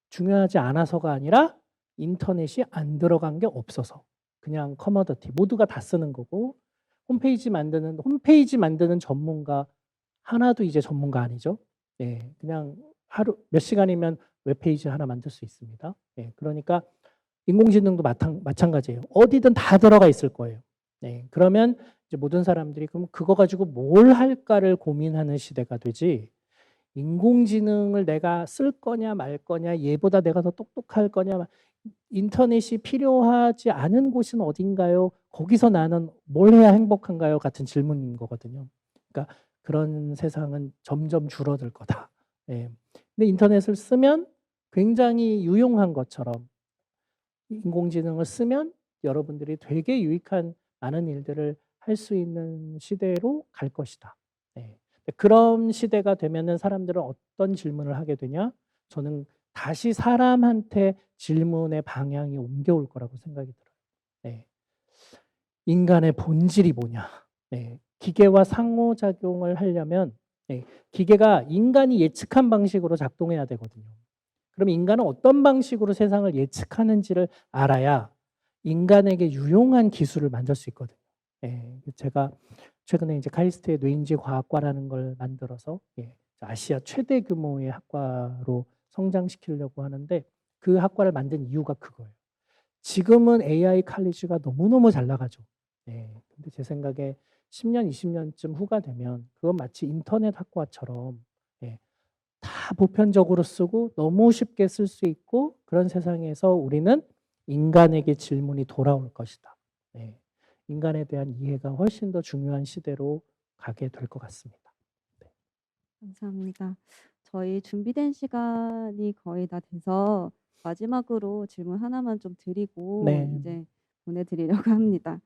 [SPEAKER 2] 중요하지 않아서가 아니라 인터넷이 안 들어간 게 없어서. 그냥 커머더티. 모두가 다 쓰는 거고 홈페이지 만드는 전문가 하나도 이제 전문가 아니죠. 네, 그냥 하루 몇 시간이면 웹페이지 하나 만들 수 있습니다. 예, 그러니까 인공지능도 마찬가지예요. 어디든 다 들어가 있을 거예요. 네, 그러면 이제 모든 사람들이 그럼 그거 가지고 뭘 할까를 고민하는 시대가 되지, 인공지능을 내가 쓸 거냐 말 거냐, 얘보다 내가 더 똑똑할 거냐, 인터넷이 필요하지 않은 곳은 어딘가요? 거기서 나는 뭘 해야 행복한가요? 같은 질문인 거거든요. 그러니까 그런 세상은 점점 줄어들 거다. 예. 근데 인터넷을 쓰면 굉장히 유용한 것처럼 인공지능을 쓰면 여러분들이 되게 유익한 많은 일들을 할 수 있는 시대로 갈 것이다. 네. 그런 시대가 되면은 사람들은 어떤 질문을 하게 되냐? 저는 다시 사람한테 질문의 방향이 옮겨올 거라고 생각이 들어요. 네. 인간의 본질이 뭐냐? 네. 기계와 상호작용을 하려면 네. 기계가 인간이 예측한 방식으로 작동해야 되거든요. 그럼 인간은 어떤 방식으로 세상을 예측하는지를 알아야 인간에게 유용한 기술을 만들 수 있거든요. 예, 제가 최근에 이제 카이스트의 뇌인지 과학과라는 걸 만들어서 예, 아시아 최대 규모의 학과로 성장시키려고 하는데 그 학과를 만든 이유가 그거예요. 지금은 AI 칼리지가 너무너무 잘 나가죠. 예, 근데 제 생각에 10년, 20년쯤 후가 되면 그건 마치 인터넷 학과처럼 예, 다 보편적으로 쓰고 너무 쉽게 쓸 수 있고 그런 세상에서 우리는 인간에게 질문이 돌아올 것이다. 네. 인간에 대한 이해가 훨씬 더 중요한 시대로 가게 될 것 같습니다. 네.
[SPEAKER 1] 감사합니다. 저희 준비된 시간이 거의 다 돼서 마지막으로 질문 하나만 좀 드리고
[SPEAKER 2] 네.
[SPEAKER 1] 이제 보내드리려고 합니다.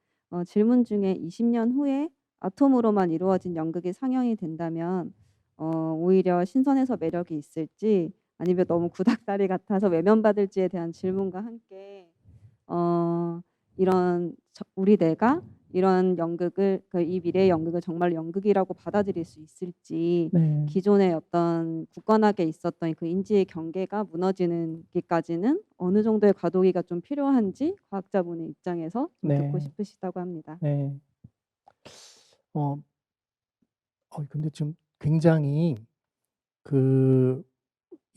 [SPEAKER 1] 질문 중에 20년 후에 아톰으로만 이루어진 연극이 상영이 된다면 오히려 신선해서 매력이 있을지 아니면 너무 구닥다리 같아서 외면받을지에 대한 질문과 함께 이런 우리 뇌가 이런 연극을 이 미래의 연극을 정말 연극이라고 받아들일 수 있을지
[SPEAKER 2] 네.
[SPEAKER 1] 기존의 어떤 굳건하게 있었던 그 인지의 경계가 무너지는 게까지는 어느 정도의 과도기가 좀 필요한지 과학자분의 입장에서 좀 듣고
[SPEAKER 2] 네.
[SPEAKER 1] 싶으시다고 합니다.
[SPEAKER 2] 네. 근데 지금 굉장히 그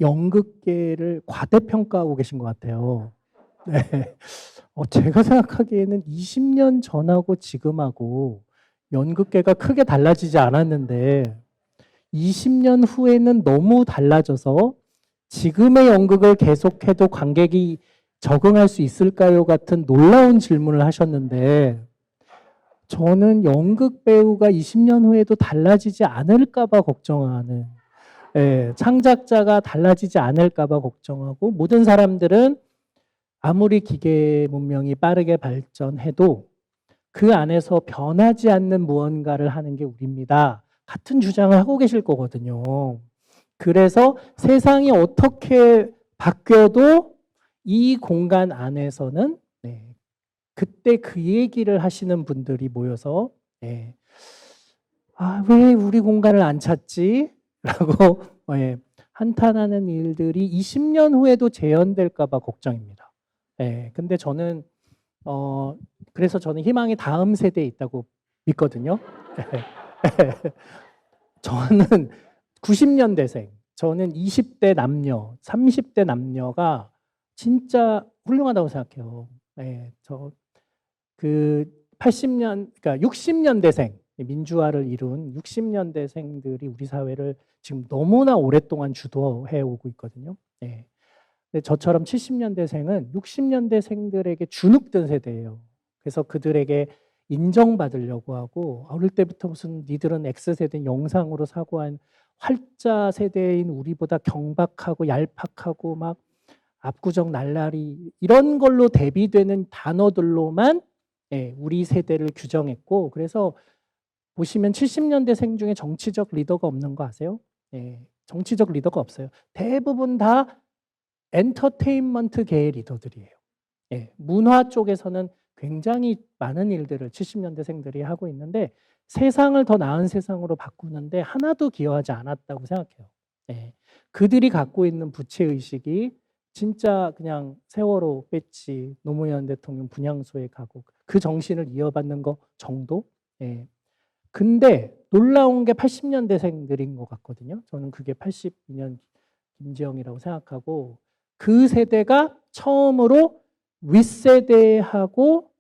[SPEAKER 2] 연극계를 과대평가하고 계신 것 같아요. 네. 제가 생각하기에는 20년 전하고 지금하고 연극계가 크게 달라지지 않았는데 20년 후에는 너무 달라져서 지금의 연극을 계속해도 관객이 적응할 수 있을까요? 같은 놀라운 질문을 하셨는데 저는 연극 배우가 20년 후에도 달라지지 않을까 봐 걱정하는, 예, 창작자가 달라지지 않을까 봐 걱정하고 모든 사람들은 아무리 기계 문명이 빠르게 발전해도 그 안에서 변하지 않는 무언가를 하는 게 우리입니다. 같은 주장을 하고 계실 거거든요. 그래서 세상이 어떻게 바뀌어도 이 공간 안에서는 네, 그때 그 얘기를 하시는 분들이 모여서 네, 왜 우리 공간을 안 찾지? 라고 예, 한탄하는 일들이 20년 후에도 재현될까 봐 걱정입니다. 예, 근데 저는 그래서 저는 희망이 다음 세대에 있다고 믿거든요. 저는 90년대생, 저는 20대 남녀, 30대 남녀가 진짜 훌륭하다고 생각해요. 예, 그 80년, 그러니까 60년대생, 민주화를 이룬 60년대생들이 우리 사회를 지금 너무나 오랫동안 주도해 오고 있거든요. 예. 근데 저처럼 70년대생은 60년대생들에게 주눅든 세대예요. 그래서 그들에게 인정받으려고 하고 어릴 때부터 무슨 니들은 X세대 영상으로 사고한 활자 세대인 우리보다 경박하고 얄팍하고 막 압구정 날라리 이런 걸로 대비되는 단어들로만 예, 우리 세대를 규정했고 그래서 보시면 70년대생 중에 정치적 리더가 없는 거 아세요? 예, 정치적 리더가 없어요. 대부분 다 엔터테인먼트계의 리더들이에요. 예, 문화 쪽에서는 굉장히 많은 일들을 70년대생들이 하고 있는데 세상을 더 나은 세상으로 바꾸는데 하나도 기여하지 않았다고 생각해요. 예, 그들이 갖고 있는 부채의식이 진짜 그냥 세월호 배치, 노무현 대통령 분향소에 가고 그 정신을 이어받는 거 정도? 예. 근데 놀라운 게 80년대생들인 것 같거든요. 저는 그게 82년 김지영이라고 생각하고 그 세대가 처음으로 윗세대하고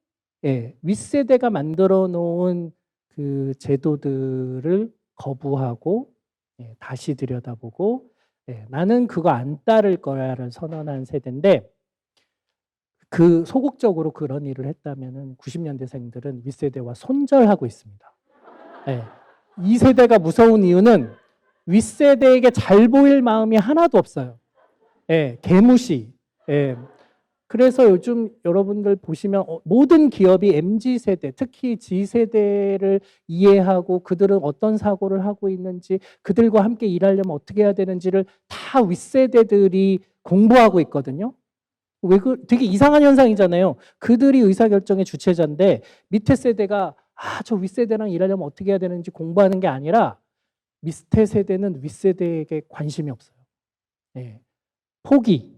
[SPEAKER 2] 윗세대가 만들어 놓은 그 제도들을 거부하고 다시 들여다보고 나는 그거 안 따를 거야를 선언한 세대인데 그 소극적으로 그런 일을 했다면은 90년대생들은 윗세대와 손절하고 있습니다. 이 세대가 무서운 이유는 윗세대에게 잘 보일 마음이 하나도 없어요. 개무시. 그래서 요즘 여러분들 보시면 모든 기업이 MZ세대, 특히 G세대를 이해하고 그들은 어떤 사고를 하고 있는지, 그들과 함께 일하려면 어떻게 해야 되는지를 다 윗세대들이 공부하고 있거든요. 되게 이상한 현상이잖아요. 그들이 의사결정의 주체자인데 밑에 세대가 저 윗세대랑 일하려면 어떻게 해야 되는지 공부하는 게 아니라 밑에 세대는 윗세대에게 관심이 없어요. 포기.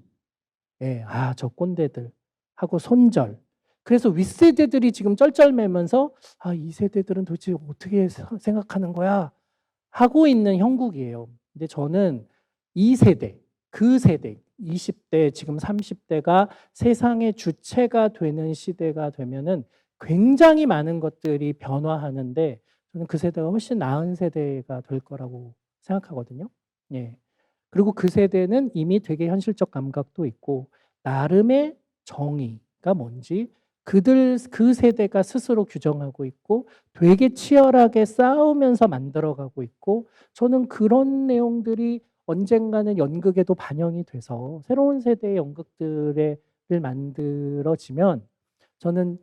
[SPEAKER 2] 저 꼰대들 하고 손절. 그래서 윗세대들이 지금 쩔쩔매면서 이 세대들은 도대체 어떻게 생각하는 거야? 하고 있는 형국이에요. 근데 저는 이 세대, 그 세대, 20대, 지금 30대가 세상의 주체가 되는 시대가 되면은 굉장히 많은 것들이 변화하는데 저는 그 세대가 훨씬 나은 세대가 될 거라고 생각하거든요. 그리고 그 세대는 이미 되게 현실적 감각도 있고 나름의 정의가 뭔지 그 세대가 스스로 규정하고 있고 되게 치열하게 싸우면서 만들어가고 있고 저는 그런 내용들이 언젠가는 연극에도 반영이 돼서 새로운 세대의 연극들을 만들어지면 저는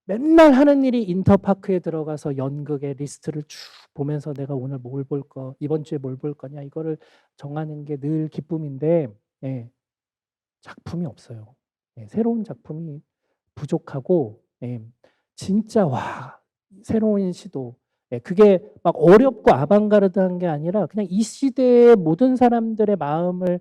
[SPEAKER 2] 맨날 하는 일이 인터파크에 들어가서 연극의 리스트를 쭉 보면서 내가 오늘 뭘 볼 거, 이번 주에 뭘 볼 거냐 이거를 정하는 게 늘 기쁨인데 작품이 없어요. 새로운 작품이 부족하고 진짜 새로운 시도. 그게 막 어렵고 아방가르드한 게 아니라 그냥 이 시대의 모든 사람들의 마음을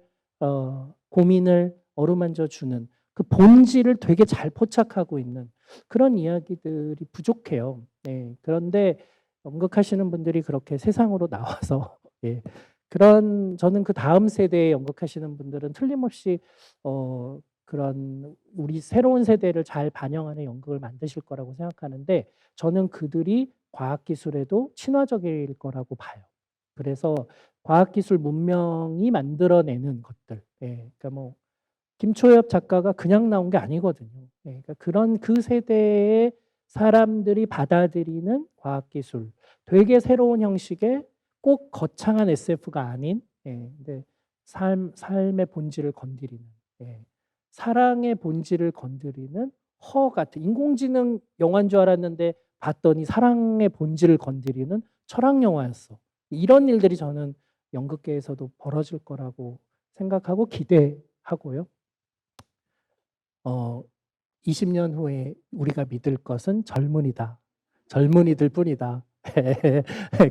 [SPEAKER 2] 고민을 어루만져 주는 그 본질을 되게 잘 포착하고 있는 그런 이야기들이 부족해요. 그런데 연극하시는 분들이 그렇게 세상으로 나와서 저는 그 다음 세대에 연극하시는 분들은 틀림없이 그런 우리 새로운 세대를 잘 반영하는 연극을 만드실 거라고 생각하는데 저는 그들이 과학기술에도 친화적일 거라고 봐요. 그래서 과학기술 문명이 만들어내는 것들, 그러니까 뭐 김초엽 작가가 그냥 나온 게 아니거든요. 그러니까 그런 그 세대의 사람들이 받아들이는 과학기술, 되게 새로운 형식의 꼭 거창한 SF가 아닌, 근데 삶의 본질을 건드리는, 사랑의 본질을 건드리는 허 같은 인공지능 영화인 줄 알았는데 봤더니 사랑의 본질을 건드리는 철학 영화였어. 이런 일들이 저는 연극계에서도 벌어질 거라고 생각하고 기대하고요. 20년 후에 우리가 믿을 것은 젊은이다. 젊은이들 뿐이다.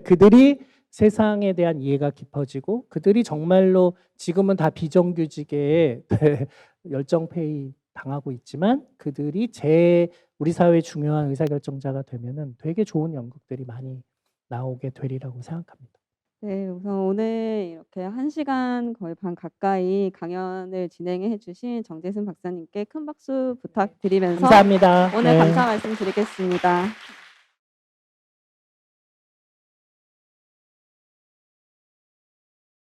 [SPEAKER 2] 그들이 세상에 대한 이해가 깊어지고 그들이 정말로 지금은 다 비정규직에 열정페이 당하고 있지만 그들이 우리 사회의 중요한 의사결정자가 되면은 되게 좋은 연극들이 많이 나오게 되리라고 생각합니다.
[SPEAKER 1] 네, 우선 오늘 이렇게 1시간 거의 반 가까이 강연을 진행해 주신 정재승 박사님께 큰 박수 부탁드리면서
[SPEAKER 2] 감사합니다.
[SPEAKER 1] 오늘 감사 말씀드리겠습니다.